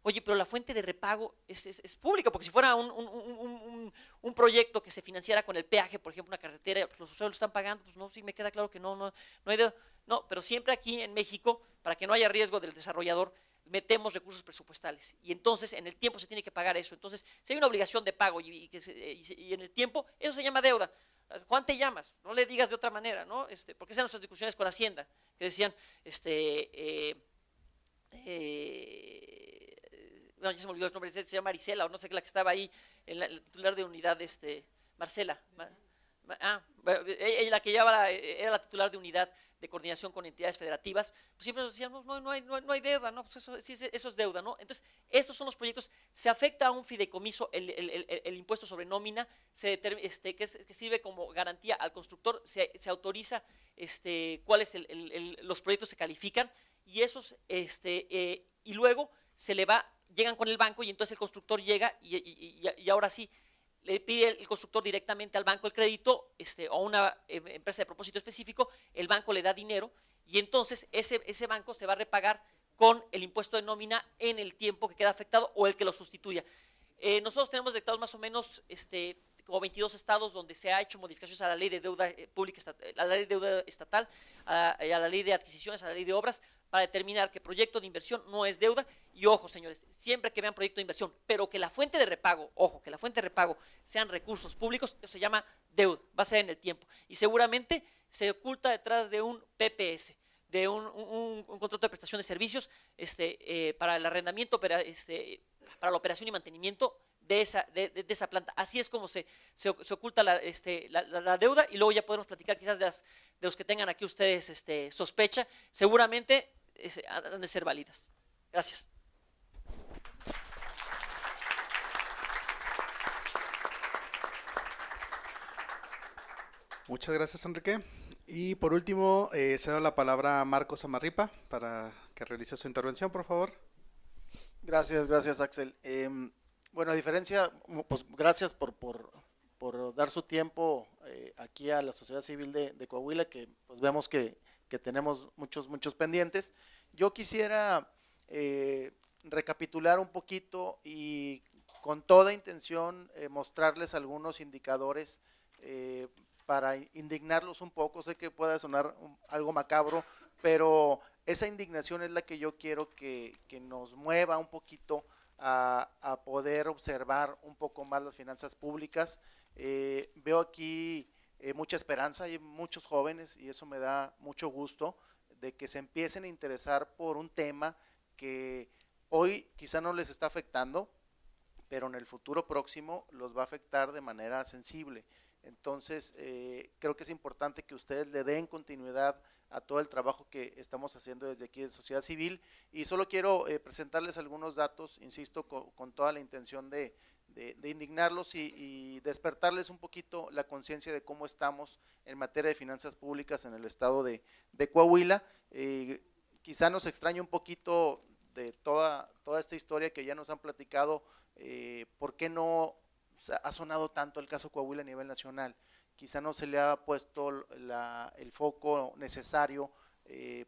Oye, pero la fuente de repago es pública, porque si fuera un proyecto que se financiara con el peaje, por ejemplo, una carretera, pues los usuarios lo están pagando, pues no, sí me queda claro que no hay deuda. No, pero siempre aquí en México, para que no haya riesgo del desarrollador, metemos recursos presupuestales y entonces en el tiempo se tiene que pagar eso. Entonces, si hay una obligación de pago y en el tiempo, eso se llama deuda. Juan, te llamas, no le digas de otra manera, ¿no? Porque esas son nuestras discusiones con Hacienda, que decían, no, ya se me olvidó el nombre, se llama Marisela, o no sé qué, la que estaba ahí, la titular de unidad, Marcela. Ella la que llevaba, era la titular de unidad de coordinación con entidades federativas, pues siempre nos decían, no hay deuda, no, pues eso es deuda, ¿no? Entonces, estos son los proyectos, se afecta a un fideicomiso el impuesto sobre nómina, que sirve como garantía al constructor, se autoriza cuáles los proyectos se califican, y esos, y luego llegan con el banco, y entonces el constructor llega, y ahora sí, le pide el constructor directamente al banco el crédito, o una empresa de propósito específico, el banco le da dinero, y entonces ese banco se va a repagar con el impuesto de nómina en el tiempo que queda afectado o el que lo sustituya. Nosotros tenemos detectados más o menos como 22 estados donde se ha hecho modificaciones a la ley de deuda pública, a la ley de deuda estatal, a la ley de adquisiciones, a la ley de obras, para determinar que proyecto de inversión no es deuda. Y ojo, señores, siempre que vean proyecto de inversión, pero que la fuente de repago, ojo, que la fuente de repago sean recursos públicos, eso se llama deuda, va a ser en el tiempo. Y seguramente se oculta detrás de un PPS, de un contrato de prestación de servicios para el arrendamiento, para la operación y mantenimiento de esa planta. Así es como se oculta la deuda, y luego ya podemos platicar quizás de los que tengan aquí ustedes sospecha, seguramente han de ser válidas. Gracias. Muchas gracias, Enrique. Y por último, cedo la palabra a Marcos Amarripa para que realice su intervención, por favor. Gracias, Axel. Bueno, a diferencia, pues gracias por dar su tiempo aquí a la sociedad civil de Coahuila, que pues vemos que tenemos muchos pendientes. Yo quisiera recapitular un poquito y con toda intención mostrarles algunos indicadores para indignarlos un poco. Sé que pueda sonar algo macabro, pero esa indignación es la que yo quiero que nos mueva un poquito a poder observar un poco más las finanzas públicas. Veo aquí mucha esperanza, hay muchos jóvenes y eso me da mucho gusto de que se empiecen a interesar por un tema que hoy quizá no les está afectando, pero en el futuro próximo los va a afectar de manera sensible. Entonces, creo que es importante que ustedes le den continuidad a todo el trabajo que estamos haciendo desde aquí de sociedad civil, y solo quiero presentarles algunos datos, insisto, con toda la intención de indignarlos y despertarles un poquito la conciencia de cómo estamos en materia de finanzas públicas en el estado de Coahuila. Quizá nos extraña un poquito de toda esta historia que ya nos han platicado, por qué no ha sonado tanto el caso Coahuila a nivel nacional. quizá no se le ha puesto el foco necesario,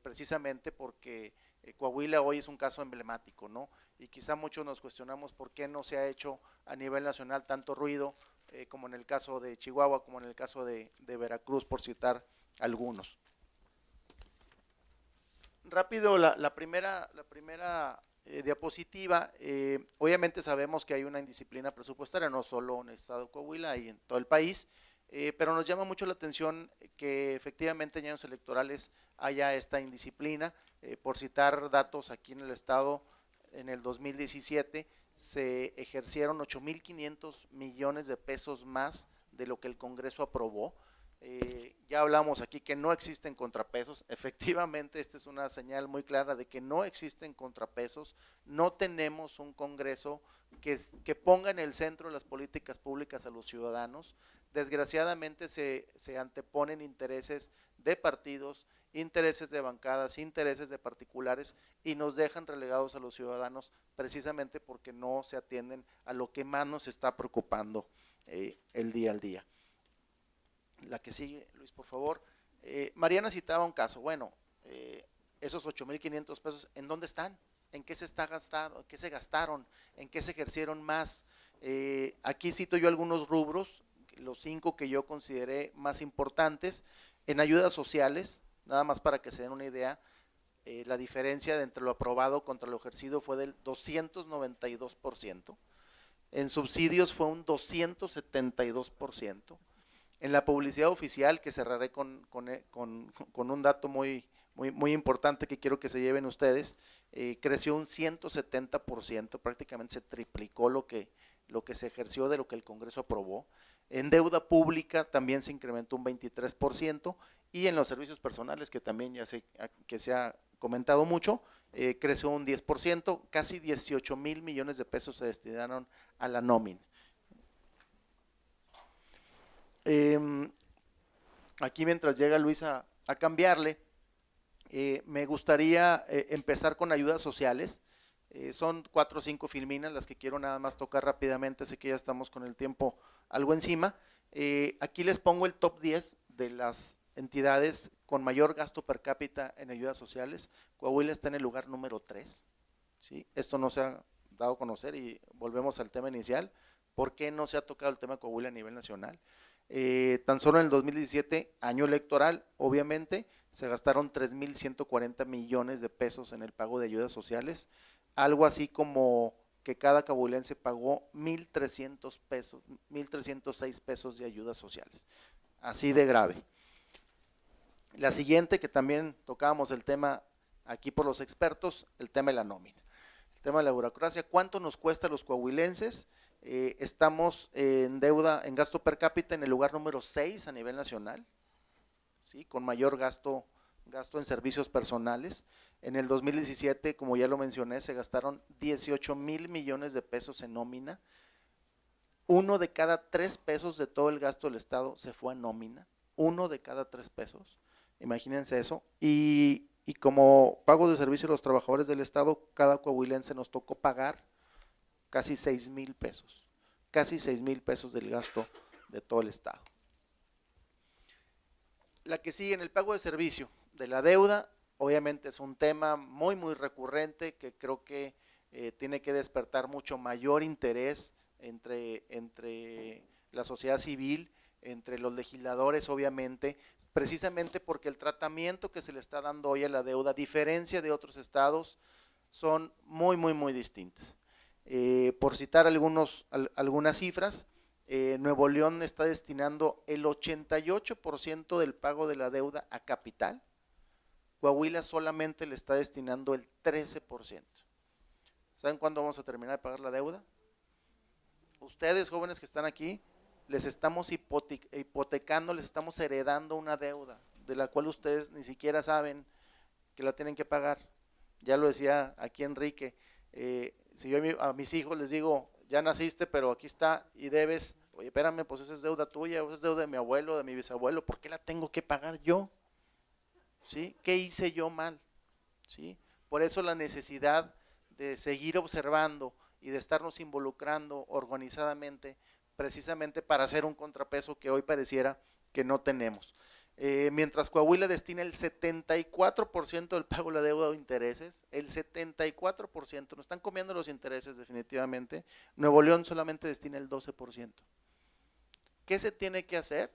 precisamente porque Coahuila hoy es un caso emblemático, ¿no? Y quizá muchos nos cuestionamos por qué no se ha hecho a nivel nacional tanto ruido, como en el caso de Chihuahua, como en el caso de Veracruz, por citar algunos. Rápido, la primera diapositiva. Obviamente sabemos que hay una indisciplina presupuestaria, no solo en el estado de Coahuila, y en todo el país, pero nos llama mucho la atención que efectivamente en años electorales haya esta indisciplina. Por citar datos, aquí en el estado, en el 2017 se ejercieron 8.500 millones de pesos más de lo que el Congreso aprobó. Ya hablamos aquí que no existen contrapesos. Efectivamente, esta es una señal muy clara de que no existen contrapesos. No tenemos un Congreso que ponga en el centro de las políticas públicas a los ciudadanos. Desgraciadamente se anteponen intereses de partidos, intereses de bancadas, intereses de particulares, y nos dejan relegados a los ciudadanos precisamente porque no se atienden a lo que más nos está preocupando el día al día. La que sigue, Luis, por favor. Mariana citaba un caso. Bueno, esos 8.500 pesos, ¿en dónde están? ¿En qué se está gastando? ¿En qué se gastaron? ¿En qué se ejercieron más? Aquí cito yo algunos rubros, los 5 que yo consideré más importantes. En ayudas sociales, nada más para que se den una idea, la diferencia entre lo aprobado contra lo ejercido fue del 292%. En subsidios fue un 272%. En la publicidad oficial, que cerraré con un dato muy importante que quiero que se lleven ustedes, creció un 170%, prácticamente se triplicó lo que se ejerció de lo que el Congreso aprobó. En deuda pública también se incrementó un 23%, y en los servicios personales, que también ya sé que se ha comentado mucho, creció un 10%, casi 18,000 millones de pesos se destinaron a la nómina. Aquí, mientras llega Luis a cambiarle, me gustaría empezar con ayudas sociales. Son 4 o 5 filminas las que quiero nada más tocar rápidamente, sé que ya estamos con el tiempo algo encima. Aquí les pongo el top 10 de las entidades con mayor gasto per cápita en ayudas sociales. Coahuila está en el lugar número 3, ¿sí? Esto no se ha dado a conocer, y volvemos al tema inicial. ¿Por qué no se ha tocado el tema de Coahuila a nivel nacional? Tan solo en el 2017, año electoral, obviamente, se gastaron 3.140 millones de pesos en el pago de ayudas sociales, algo así como que cada coahuilense pagó 1.300 pesos, 1.306 pesos de ayudas sociales, así de grave. La siguiente, que también tocábamos el tema aquí por los expertos, el tema de la nómina, el tema de la burocracia. ¿Cuánto nos cuesta a los coahuilenses? Estamos en deuda, en gasto per cápita, en el lugar número 6 a nivel nacional, ¿sí? Con mayor gasto en servicios personales. En el 2017, como ya lo mencioné, se gastaron 18,000 millones de pesos en nómina. 1 de cada 3 pesos de todo el gasto del Estado se fue a nómina. 1 de cada 3 pesos, imagínense eso. Y como pago de servicio a los trabajadores del Estado, cada coahuilense nos tocó pagar casi 6,000 pesos, casi 6,000 pesos del gasto de todo el Estado. La que sigue, en el pago de servicio de la deuda, obviamente es un tema muy recurrente, que creo que tiene que despertar mucho mayor interés entre la sociedad civil, entre los legisladores, obviamente, precisamente porque el tratamiento que se le está dando hoy a la deuda, a diferencia de otros estados, son muy distintas. Por citar algunas cifras, Nuevo León está destinando el 88% del pago de la deuda a capital. Coahuila solamente le está destinando el 13%. ¿Saben cuándo vamos a terminar de pagar la deuda? Ustedes, jóvenes que están aquí, les estamos hipotecando, les estamos heredando una deuda de la cual ustedes ni siquiera saben que la tienen que pagar. Ya lo decía aquí Enrique, si yo a mis hijos les digo, ya naciste, pero aquí está y debes, oye, espérame, pues esa es deuda tuya, esa es deuda de mi abuelo, de mi bisabuelo, ¿por qué la tengo que pagar yo? ¿Sí? ¿Qué hice yo mal? ¿Sí? Por eso la necesidad de seguir observando y de estarnos involucrando organizadamente, precisamente para hacer un contrapeso que hoy pareciera que no tenemos. Mientras Coahuila destina el 74% del pago de la deuda o intereses, el 74%, nos están comiendo los intereses definitivamente. Nuevo León solamente destina el 12%. ¿Qué se tiene que hacer?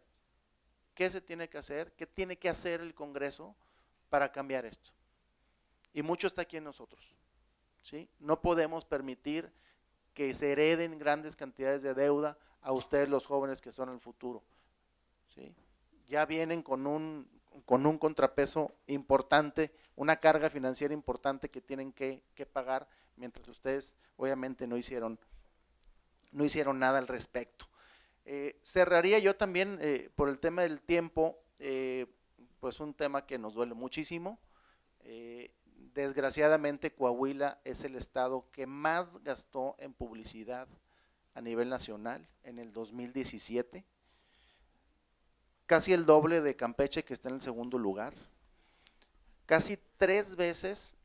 ¿Qué se tiene que hacer? ¿Qué tiene que hacer el Congreso para cambiar esto? Y mucho está aquí en nosotros, ¿sí? No podemos permitir que se hereden grandes cantidades de deuda a ustedes los jóvenes que son el futuro, ¿sí? Ya vienen con un contrapeso importante, una carga financiera importante que tienen que pagar, mientras ustedes obviamente no hicieron nada al respecto. Cerraría yo también por el tema del tiempo, pues un tema que nos duele muchísimo. Desgraciadamente Coahuila es el estado que más gastó en publicidad a nivel nacional en el 2017, casi el doble de Campeche, que está en el segundo lugar, casi 3 veces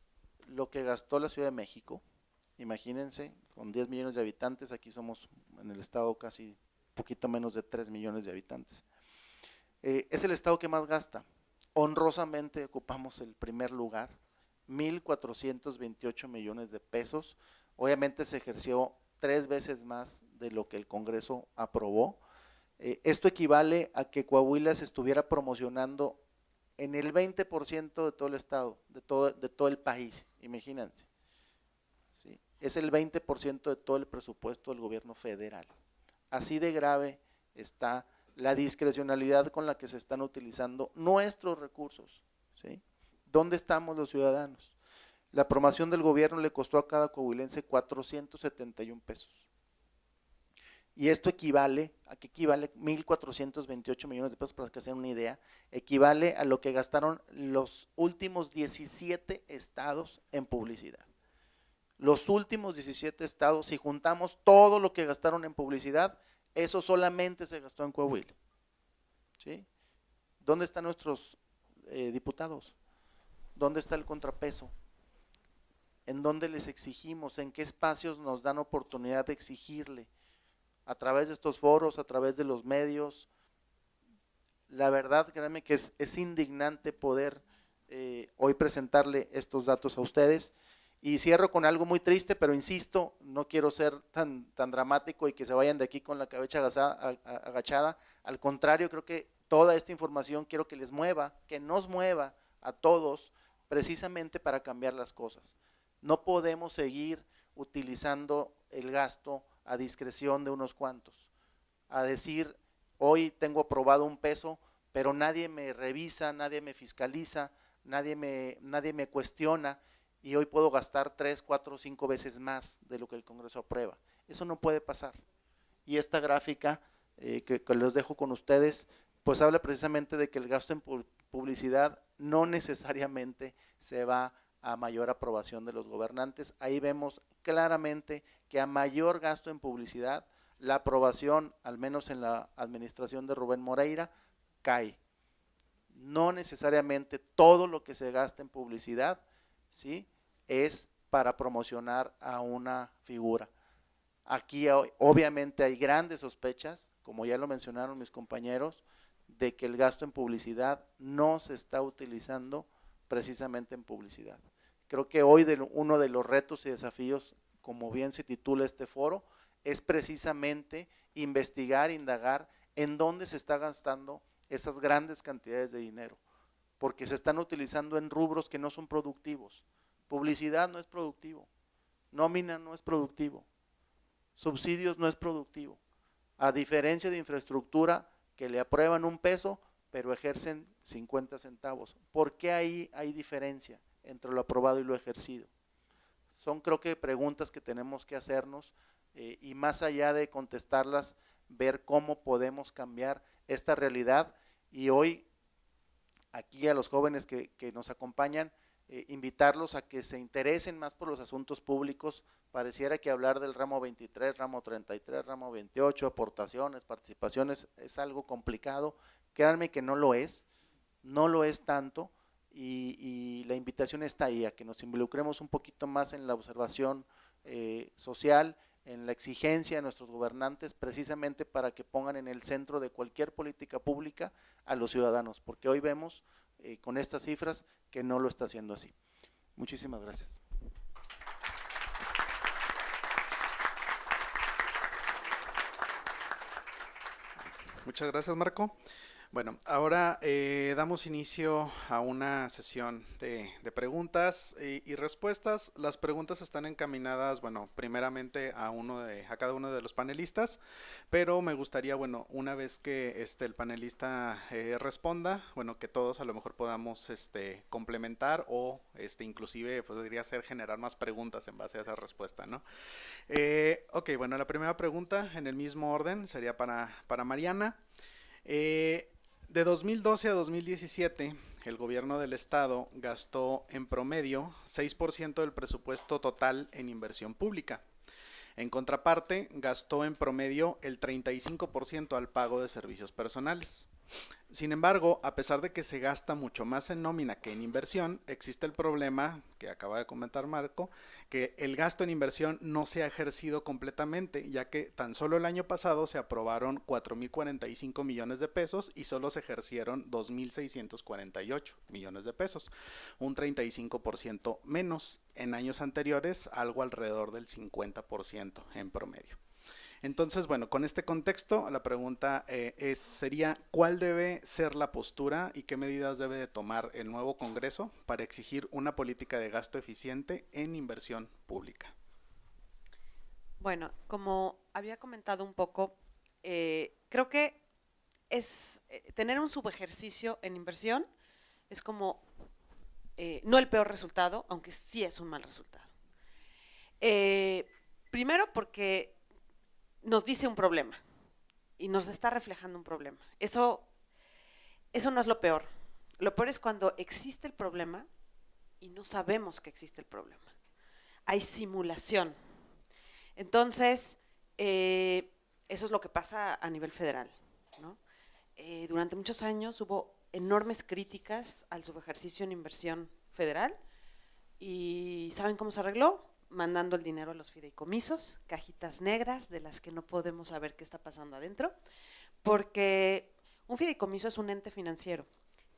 lo que gastó la Ciudad de México. Imagínense, con 10 millones de habitantes, aquí somos en el estado casi poquito menos de 3 millones de habitantes. Es el estado que más gasta. Honrosamente ocupamos el primer lugar, 1,428 millones de pesos. Obviamente se ejerció 3 veces más de lo que el Congreso aprobó. Esto equivale a que Coahuila se estuviera promocionando en el 20% de todo el estado, de todo el país, imagínense. ¿Sí? Es el 20% de todo el presupuesto del gobierno federal. Así de grave está la discrecionalidad con la que se están utilizando nuestros recursos, ¿sí? ¿Dónde estamos los ciudadanos? La promoción del gobierno le costó a cada coahuilense 471 pesos. Y esto equivale, ¿a qué equivale? 1,428 millones de pesos, para que se den una idea, equivale a lo que gastaron los últimos 17 estados en publicidad. Los últimos 17 estados, si juntamos todo lo que gastaron en publicidad, eso solamente se gastó en Coahuila, ¿sí? ¿Dónde están nuestros diputados? ¿Dónde está el contrapeso? ¿En dónde les exigimos? ¿En qué espacios nos dan oportunidad de exigirle? A través de estos foros, a través de los medios. La verdad, créanme que es indignante poder hoy presentarle estos datos a ustedes. Y cierro con algo muy triste, pero insisto, no quiero ser tan dramático y que se vayan de aquí con la cabeza agachada. Al contrario, creo que toda esta información quiero que les mueva, que nos mueva a todos, precisamente para cambiar las cosas. No podemos seguir utilizando el gasto a discreción de unos cuantos, a decir, hoy tengo aprobado un peso, pero nadie me revisa, nadie me fiscaliza, nadie me cuestiona, y hoy puedo gastar 3, 4, 5 veces más de lo que el Congreso aprueba. Eso no puede pasar. Y esta gráfica que les dejo con ustedes, pues habla precisamente de que el gasto en publicidad no necesariamente se va a mayor aprobación de los gobernantes. Ahí vemos claramente que a mayor gasto en publicidad, la aprobación, al menos en la administración de Rubén Moreira, cae. No necesariamente todo lo que se gasta en publicidad, ¿sí?, es para promocionar a una figura. Aquí obviamente hay grandes sospechas, como ya lo mencionaron mis compañeros, de que el gasto en publicidad no se está utilizando precisamente en publicidad. Creo que hoy uno de los retos y desafíos, como bien se titula este foro, es precisamente investigar, indagar en dónde se está gastando esas grandes cantidades de dinero, porque se están utilizando en rubros que no son productivos. Publicidad no es productivo, nómina no es productivo, subsidios no es productivo, a diferencia de infraestructura que le aprueban un peso, pero ejercen 50 centavos. ¿Por qué ahí hay diferencia entre lo aprobado y lo ejercido? Son, creo que, preguntas que tenemos que hacernos y más allá de contestarlas, ver cómo podemos cambiar esta realidad. Y hoy, aquí a los jóvenes que nos acompañan, invitarlos a que se interesen más por los asuntos públicos. Pareciera que hablar del ramo 23, ramo 33, ramo 28, aportaciones, participaciones, es algo complicado. Créanme que no lo es tanto, y la invitación está ahí, a que nos involucremos un poquito más en la observación social, en la exigencia de nuestros gobernantes precisamente para que pongan en el centro de cualquier política pública a los ciudadanos, porque hoy vemos con estas cifras que no lo está haciendo así. Muchísimas gracias. Muchas gracias, Marco. Bueno, ahora damos inicio a una sesión de preguntas y respuestas. Las preguntas están encaminadas, bueno, primeramente a cada uno de los panelistas, pero me gustaría, bueno, una vez que el panelista responda, bueno, que todos a lo mejor podamos complementar o inclusive podría ser generar más preguntas en base a esa respuesta, ¿no? Ok, bueno, la primera pregunta en el mismo orden sería para Mariana. De 2012 a 2017, el gobierno del estado gastó en promedio 6% del presupuesto total en inversión pública. En contraparte, gastó en promedio el 35% al pago de servicios personales. Sin embargo, a pesar de que se gasta mucho más en nómina que en inversión, existe el problema que acaba de comentar Marco, que el gasto en inversión no se ha ejercido completamente, ya que tan solo el año pasado se aprobaron 4.045 millones de pesos y solo se ejercieron 2.648 millones de pesos, un 35% menos. En años anteriores, algo alrededor del 50% en promedio. Entonces, bueno, con este contexto, la pregunta sería, ¿cuál debe ser la postura y qué medidas debe de tomar el nuevo Congreso para exigir una política de gasto eficiente en inversión pública? Bueno, como había comentado un poco, creo que es tener un subejercicio en inversión es como, no el peor resultado, aunque sí es un mal resultado. Primero porque nos dice un problema y nos está reflejando un problema. Eso no es lo peor. Lo peor es cuando existe el problema y no sabemos que existe el problema. Hay simulación. Entonces, eso es lo que pasa a nivel federal, ¿no? Durante muchos años hubo enormes críticas al subejercicio en inversión federal y ¿saben cómo se arregló? Mandando el dinero a los fideicomisos, cajitas negras de las que no podemos saber qué está pasando adentro, porque un fideicomiso es un ente financiero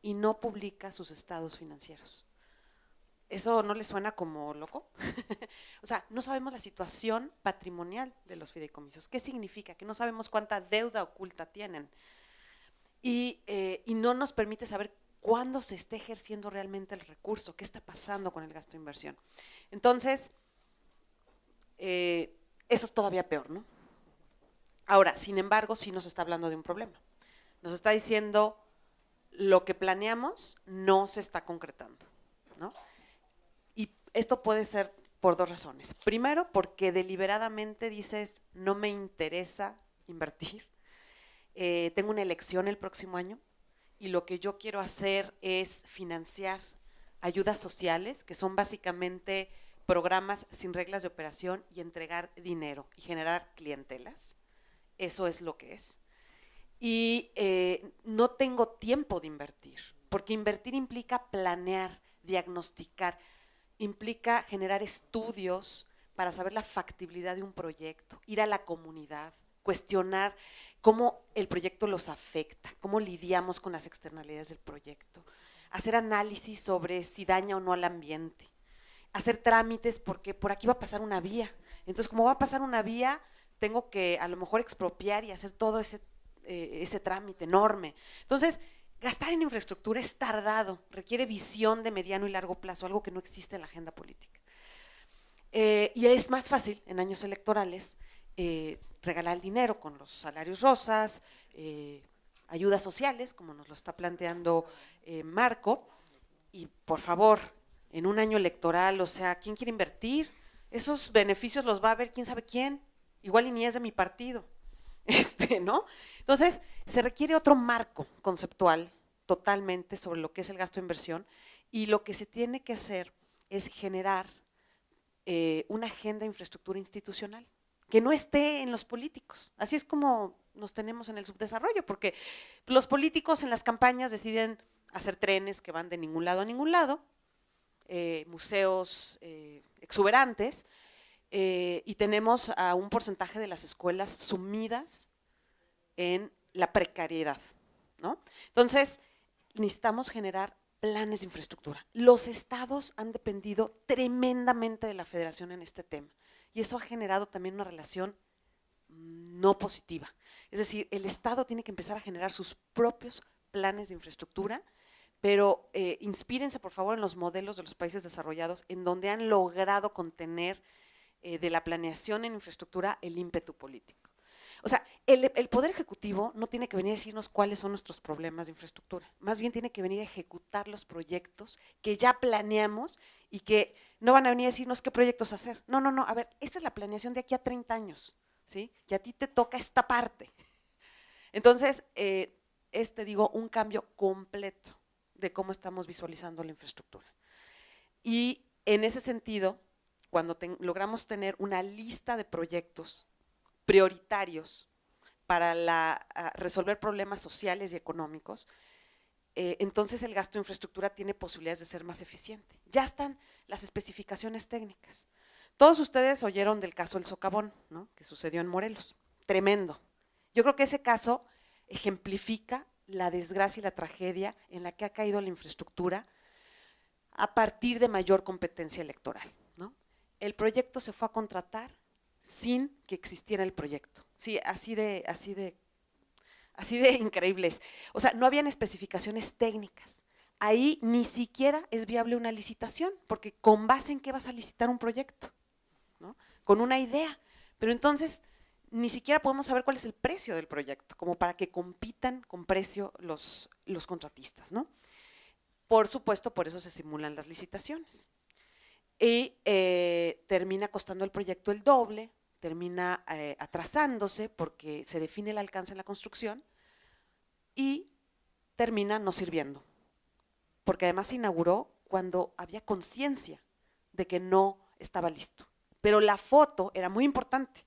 y no publica sus estados financieros. ¿Eso no les suena como loco? O sea, no sabemos la situación patrimonial de los fideicomisos. ¿Qué significa? Que no sabemos cuánta deuda oculta tienen y no nos permite saber cuándo se está ejerciendo realmente el recurso, qué está pasando con el gasto de inversión. Entonces, eso es todavía peor, ¿no? Ahora, sin embargo, sí nos está hablando de un problema. Nos está diciendo lo que planeamos no se está concretando, ¿no? Y esto puede ser por dos razones. Primero, porque deliberadamente dices, no me interesa invertir. Tengo una elección el próximo año y lo que yo quiero hacer es financiar ayudas sociales, que son básicamente programas sin reglas de operación y entregar dinero y generar clientelas. Eso es lo que es. Y no tengo tiempo de invertir, porque invertir implica planear, diagnosticar, implica generar estudios para saber la factibilidad de un proyecto, ir a la comunidad, cuestionar cómo el proyecto los afecta, cómo lidiamos con las externalidades del proyecto, hacer análisis sobre si daña o no al ambiente, hacer trámites porque por aquí va a pasar una vía. Entonces, como va a pasar una vía, tengo que a lo mejor expropiar y hacer todo ese trámite enorme. Entonces, gastar en infraestructura es tardado, requiere visión de mediano y largo plazo, algo que no existe en la agenda política. Y es más fácil en años electorales regalar el dinero con los salarios rosas, ayudas sociales, como nos lo está planteando Marco, y por favor, en un año electoral, o sea, ¿quién quiere invertir? Esos beneficios los va a ver quién sabe quién, igual y ni es de mi partido, ¿no? Entonces, se requiere otro marco conceptual totalmente sobre lo que es el gasto de inversión y lo que se tiene que hacer es generar una agenda de infraestructura institucional que no esté en los políticos. Así es como nos tenemos en el subdesarrollo, porque los políticos en las campañas deciden hacer trenes que van de ningún lado a ningún lado, museos exuberantes, y tenemos a un porcentaje de las escuelas sumidas en la precariedad, ¿no? Entonces, necesitamos generar planes de infraestructura. Los estados han dependido tremendamente de la federación en este tema y eso ha generado también una relación no positiva. Es decir, el estado tiene que empezar a generar sus propios planes de infraestructura, pero inspírense por favor en los modelos de los países desarrollados en donde han logrado contener de la planeación en infraestructura el ímpetu político. O sea, el Poder Ejecutivo no tiene que venir a decirnos cuáles son nuestros problemas de infraestructura, más bien tiene que venir a ejecutar los proyectos que ya planeamos y que no van a venir a decirnos qué proyectos hacer. No, no, no, a ver, esta es la planeación de aquí a 30 años, ¿sí? Y a ti te toca esta parte. Entonces, digo, un cambio completo de cómo estamos visualizando la infraestructura. Y en ese sentido, cuando logramos tener una lista de proyectos prioritarios para resolver problemas sociales y económicos, entonces el gasto de infraestructura tiene posibilidades de ser más eficiente. Ya están las especificaciones técnicas. Todos ustedes oyeron del caso del socavón, ¿no?, que sucedió en Morelos. Tremendo. Yo creo que ese caso ejemplifica la desgracia y la tragedia en la que ha caído la infraestructura a partir de mayor competencia electoral, ¿no? El proyecto se fue a contratar sin que existiera el proyecto. Sí, así de increíbles. O sea, no habían especificaciones técnicas. Ahí ni siquiera es viable una licitación, porque ¿con base en qué vas a licitar un proyecto?, ¿no? Con una idea. Pero entonces ni siquiera podemos saber cuál es el precio del proyecto, como para que compitan con precio los contratistas, ¿no? Por supuesto, por eso se simulan las licitaciones. Y termina costando el proyecto el doble, termina atrasándose porque se define el alcance en la construcción y termina no sirviendo, porque además se inauguró cuando había conciencia de que no estaba listo, pero la foto era muy importante.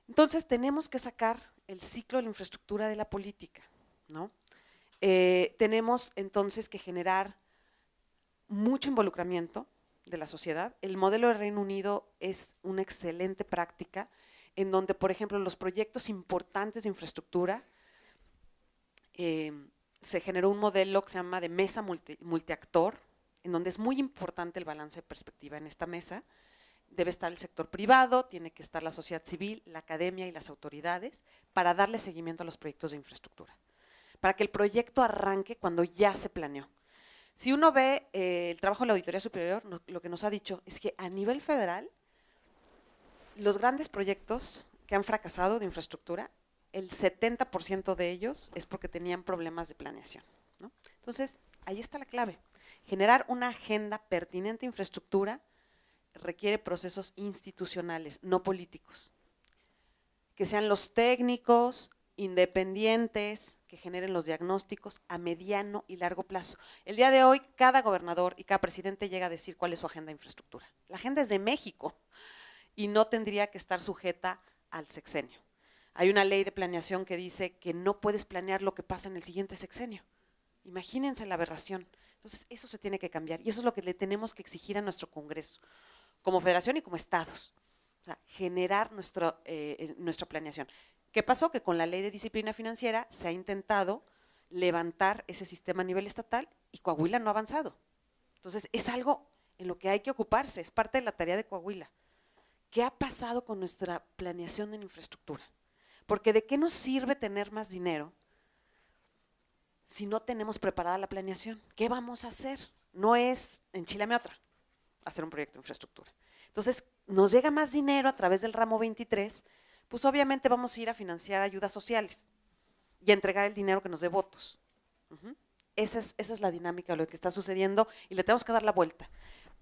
Entonces tenemos que sacar el ciclo de la infraestructura de la política, ¿no? Tenemos entonces que generar mucho involucramiento de la sociedad. El modelo de Reino Unido es una excelente práctica en donde, por ejemplo, los proyectos importantes de infraestructura, se generó un modelo que se llama de mesa multiactor, en donde es muy importante el balance de perspectiva en esta mesa. Debe estar el sector privado, tiene que estar la sociedad civil, la academia y las autoridades para darle seguimiento a los proyectos de infraestructura, para que el proyecto arranque cuando ya se planeó. Si uno ve el trabajo de la Auditoría Superior, lo que nos ha dicho es que a nivel federal, los grandes proyectos que han fracasado de infraestructura, el 70% de ellos es porque tenían problemas de planeación, ¿no? Entonces, ahí está la clave. Generar una agenda pertinente a infraestructura requiere procesos institucionales, no políticos. Que sean los técnicos, independientes, que generen los diagnósticos a mediano y largo plazo. El día de hoy, cada gobernador y cada presidente llega a decir cuál es su agenda de infraestructura. La agenda es de México y no tendría que estar sujeta al sexenio. Hay una ley de planeación que dice que no puedes planear lo que pasa en el siguiente sexenio. Imagínense la aberración. Entonces, eso se tiene que cambiar y eso es lo que le tenemos que exigir a nuestro Congreso, como federación y como estados. O sea, generar nuestra planeación. ¿Qué pasó? Que con la ley de disciplina financiera se ha intentado levantar ese sistema a nivel estatal y Coahuila no ha avanzado. Entonces, es algo en lo que hay que ocuparse, es parte de la tarea de Coahuila. ¿Qué ha pasado con nuestra planeación en infraestructura? Porque ¿de qué nos sirve tener más dinero si no tenemos preparada la planeación? ¿Qué vamos a hacer? No es enchilame otra, hacer un proyecto de infraestructura. Entonces, nos llega más dinero a través del ramo 23, pues obviamente vamos a ir a financiar ayudas sociales y a entregar el dinero que nos dé votos. Esa es la dinámica de lo que está sucediendo y le tenemos que dar la vuelta,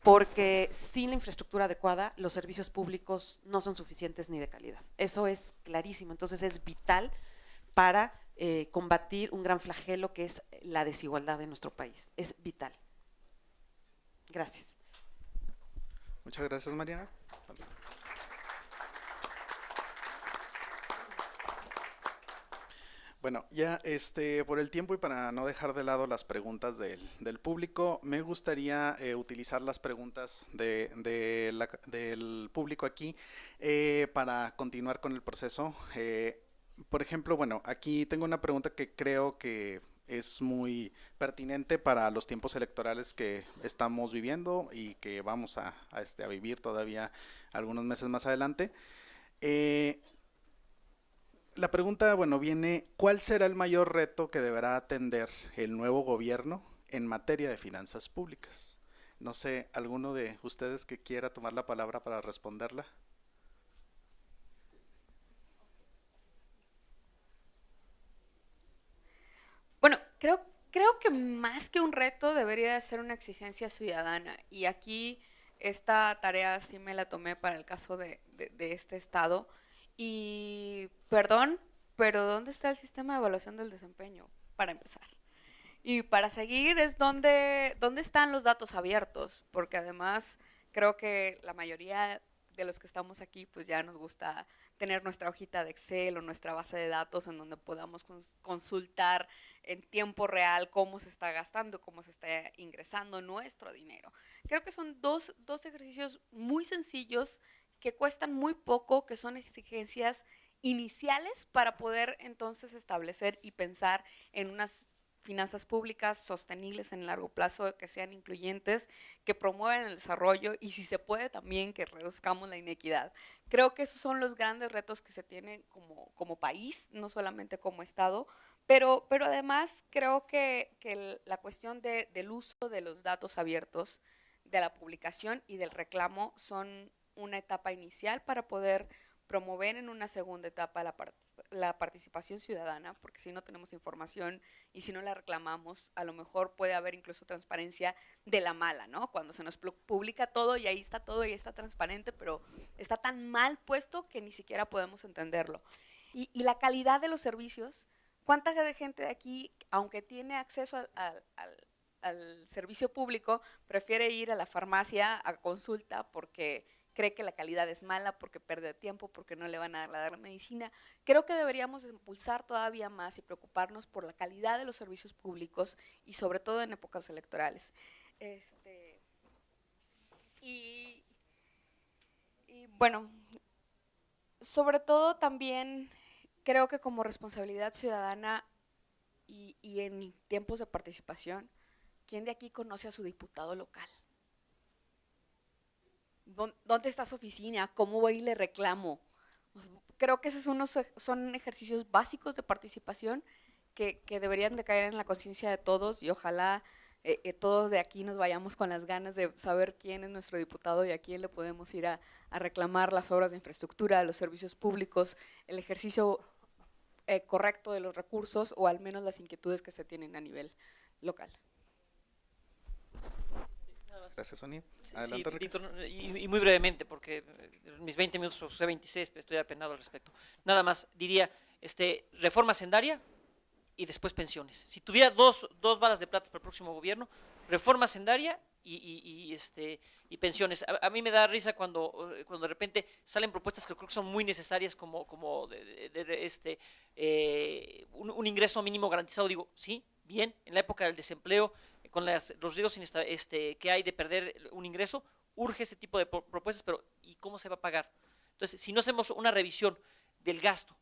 porque sin la infraestructura adecuada los servicios públicos no son suficientes ni de calidad. Eso es clarísimo, entonces es vital para combatir un gran flagelo que es la desigualdad en nuestro país. Es vital. Gracias. Muchas gracias, Mariana. Bueno, ya por el tiempo y para no dejar de lado las preguntas del público, me gustaría utilizar las preguntas del público aquí para continuar con el proceso. Por ejemplo, bueno, aquí tengo una pregunta que creo que es muy pertinente para los tiempos electorales que estamos viviendo y que vamos a vivir todavía algunos meses más adelante. La pregunta, bueno, viene, ¿cuál será el mayor reto que deberá atender el nuevo gobierno en materia de finanzas públicas? No sé, ¿alguno de ustedes que quiera tomar la palabra para responderla? Bueno, creo que más que un reto debería de ser una exigencia ciudadana. Y aquí esta tarea sí me la tomé para el caso de este estado. Y perdón, pero ¿dónde está el sistema de evaluación del desempeño? Para empezar. Y para seguir es dónde están los datos abiertos, porque además creo que la mayoría de los que estamos aquí pues ya nos gusta tener nuestra hojita de Excel o nuestra base de datos en donde podamos consultar en tiempo real cómo se está gastando, cómo se está ingresando nuestro dinero. Creo que son dos ejercicios muy sencillos que cuestan muy poco, que son exigencias iniciales para poder entonces establecer y pensar en unas finanzas públicas sostenibles en el largo plazo, que sean incluyentes, que promuevan el desarrollo y si se puede también que reduzcamos la inequidad. Creo que esos son los grandes retos que se tienen como país, no solamente como Estado, pero además creo que la cuestión del uso de los datos abiertos, de la publicación y del reclamo son una etapa inicial para poder promover en una segunda etapa la participación ciudadana, porque si no tenemos información y si no la reclamamos, a lo mejor puede haber incluso transparencia de la mala, ¿no? Cuando se nos publica todo y ahí está transparente, pero está tan mal puesto que ni siquiera podemos entenderlo. Y la calidad de los servicios, ¿cuánta gente de aquí, aunque tiene acceso al servicio público, prefiere ir a la farmacia a consulta porque cree que la calidad es mala, porque pierde tiempo, porque no le van a dar medicina? Creo que deberíamos impulsar todavía más y preocuparnos por la calidad de los servicios públicos y sobre todo en épocas electorales. Y bueno, sobre todo también creo que como responsabilidad ciudadana y en tiempos de participación, ¿quién de aquí conoce a su diputado local? ¿Dónde está su oficina? ¿Cómo voy y le reclamo? Creo que esos son ejercicios básicos de participación que deberían de caer en la conciencia de todos y ojalá todos de aquí nos vayamos con las ganas de saber quién es nuestro diputado y a quién le podemos ir a reclamar las obras de infraestructura, los servicios públicos, el ejercicio correcto de los recursos o al menos las inquietudes que se tienen a nivel local. Gracias, Sonia. Sí, Adelante, sí, Ricardo. Víctor, y muy brevemente, porque mis 20 minutos o 26, estoy apenado al respecto. Nada más, diría, reforma hacendaria y después pensiones. Si tuviera dos balas de plata para el próximo gobierno, reforma hacendaria y pensiones. A mí me da risa cuando de repente salen propuestas que creo que son muy necesarias como un ingreso mínimo garantizado. Digo, sí, bien, en la época del desempleo, con los riesgos que hay de perder un ingreso, urge ese tipo de propuestas, pero ¿y cómo se va a pagar? Entonces, si no hacemos una revisión del gasto,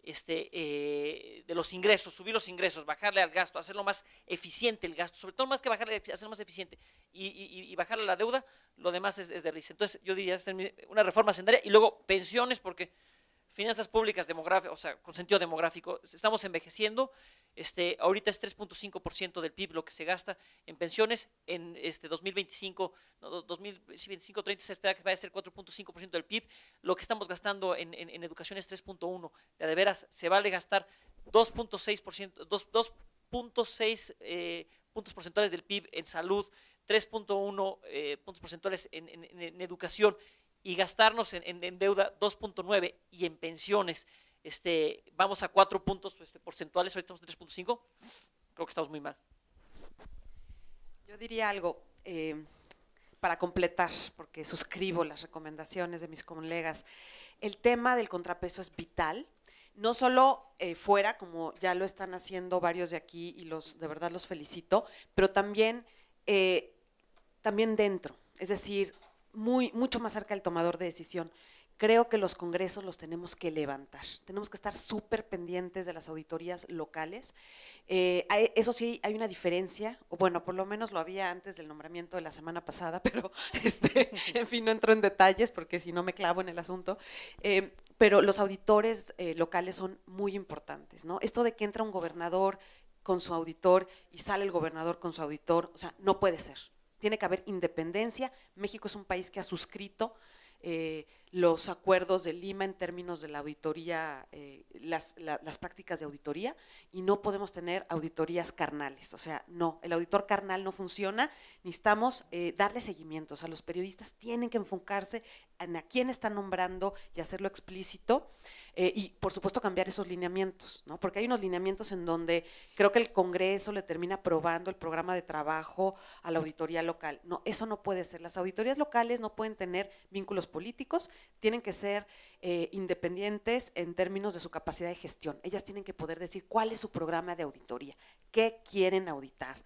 de los ingresos, subir los ingresos, bajarle al gasto, hacerlo más eficiente el gasto, sobre todo más que bajarle, hacerlo más eficiente y bajarle la deuda, lo demás es de risa. Entonces, yo diría una reforma hacendaria y luego pensiones, porque finanzas públicas demográficas, o sea, con sentido demográfico, estamos envejeciendo, ahorita es 3.5% del PIB lo que se gasta en pensiones, en 2025, no, 2025-30 se espera que vaya a ser 4.5% del PIB, lo que estamos gastando en educación es 3.1%, de veras se vale gastar 2.6%, 2.6 puntos porcentuales del PIB en salud, 3.1 puntos porcentuales en educación, y gastarnos en deuda 2.9 y en pensiones vamos a 4 puntos porcentuales, ahorita estamos en 3.5, creo que estamos muy mal. Yo diría algo para completar, porque suscribo las recomendaciones de mis colegas. El tema del contrapeso es vital no solo fuera, como ya lo están haciendo varios de aquí y de verdad los felicito, pero también dentro, es decir, mucho más cerca del tomador de decisión. Creo que los congresos los tenemos que levantar, tenemos que estar súper pendientes de las auditorías locales. Eso sí, hay una diferencia, o bueno, por lo menos lo había antes del nombramiento de la semana pasada, pero en fin, no entro en detalles porque si no me clavo en el asunto. Pero los auditores locales son muy importantes, ¿no? Esto de que entra un gobernador con su auditor y sale el gobernador con su auditor, o sea, no puede ser. Tiene que haber independencia. México es un país que ha suscrito los acuerdos de Lima en términos de la auditoría, las prácticas de auditoría, y no podemos tener auditorías carnales. O sea, no, el auditor carnal no funciona. Necesitamos darle seguimiento. O sea, los periodistas tienen que enfocarse en a quién están nombrando y hacerlo explícito. Y por supuesto cambiar esos lineamientos, ¿no? Porque hay unos lineamientos en donde creo que el Congreso le termina aprobando el programa de trabajo a la auditoría local. No, eso no puede ser. Las auditorías locales no pueden tener vínculos políticos, tienen que ser independientes en términos de su capacidad de gestión. Ellas tienen que poder decir cuál es su programa de auditoría, qué quieren auditar.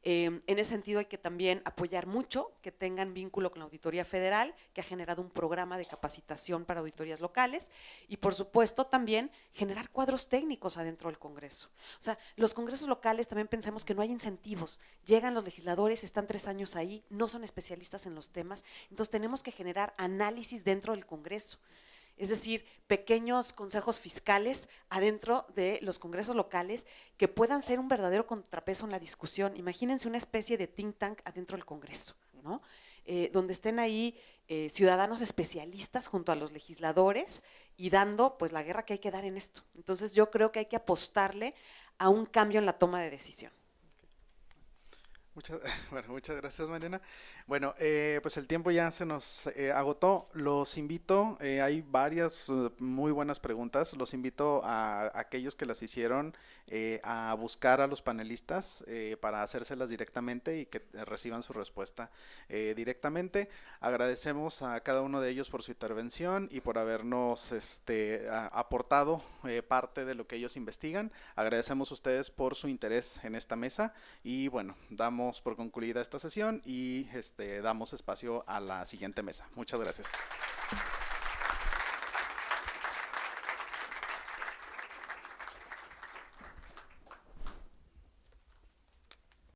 En ese sentido hay que también apoyar mucho que tengan vínculo con la Auditoría Federal, que ha generado un programa de capacitación para auditorías locales, y por supuesto también generar cuadros técnicos adentro del Congreso. O sea, los congresos locales también pensamos que no hay incentivos, llegan los legisladores, están 3 años ahí, no son especialistas en los temas, entonces tenemos que generar análisis dentro del Congreso. Es decir, pequeños consejos fiscales adentro de los congresos locales que puedan ser un verdadero contrapeso en la discusión. Imagínense una especie de think tank adentro del Congreso, ¿no? Donde estén ahí ciudadanos especialistas junto a los legisladores y dando pues la guerra que hay que dar en esto. Entonces yo creo que hay que apostarle a un cambio en la toma de decisión. Muchas gracias, Mariana. Bueno, pues el tiempo ya se nos agotó. Los invito, hay varias muy buenas preguntas. Los invito a aquellos que las hicieron a buscar a los panelistas para hacérselas directamente y que reciban su respuesta directamente. Agradecemos a cada uno de ellos por su intervención y por habernos aportado parte de lo que ellos investigan. Agradecemos a ustedes por su interés en esta mesa y bueno, damos por concluida esta sesión y damos espacio a la siguiente mesa. Muchas gracias.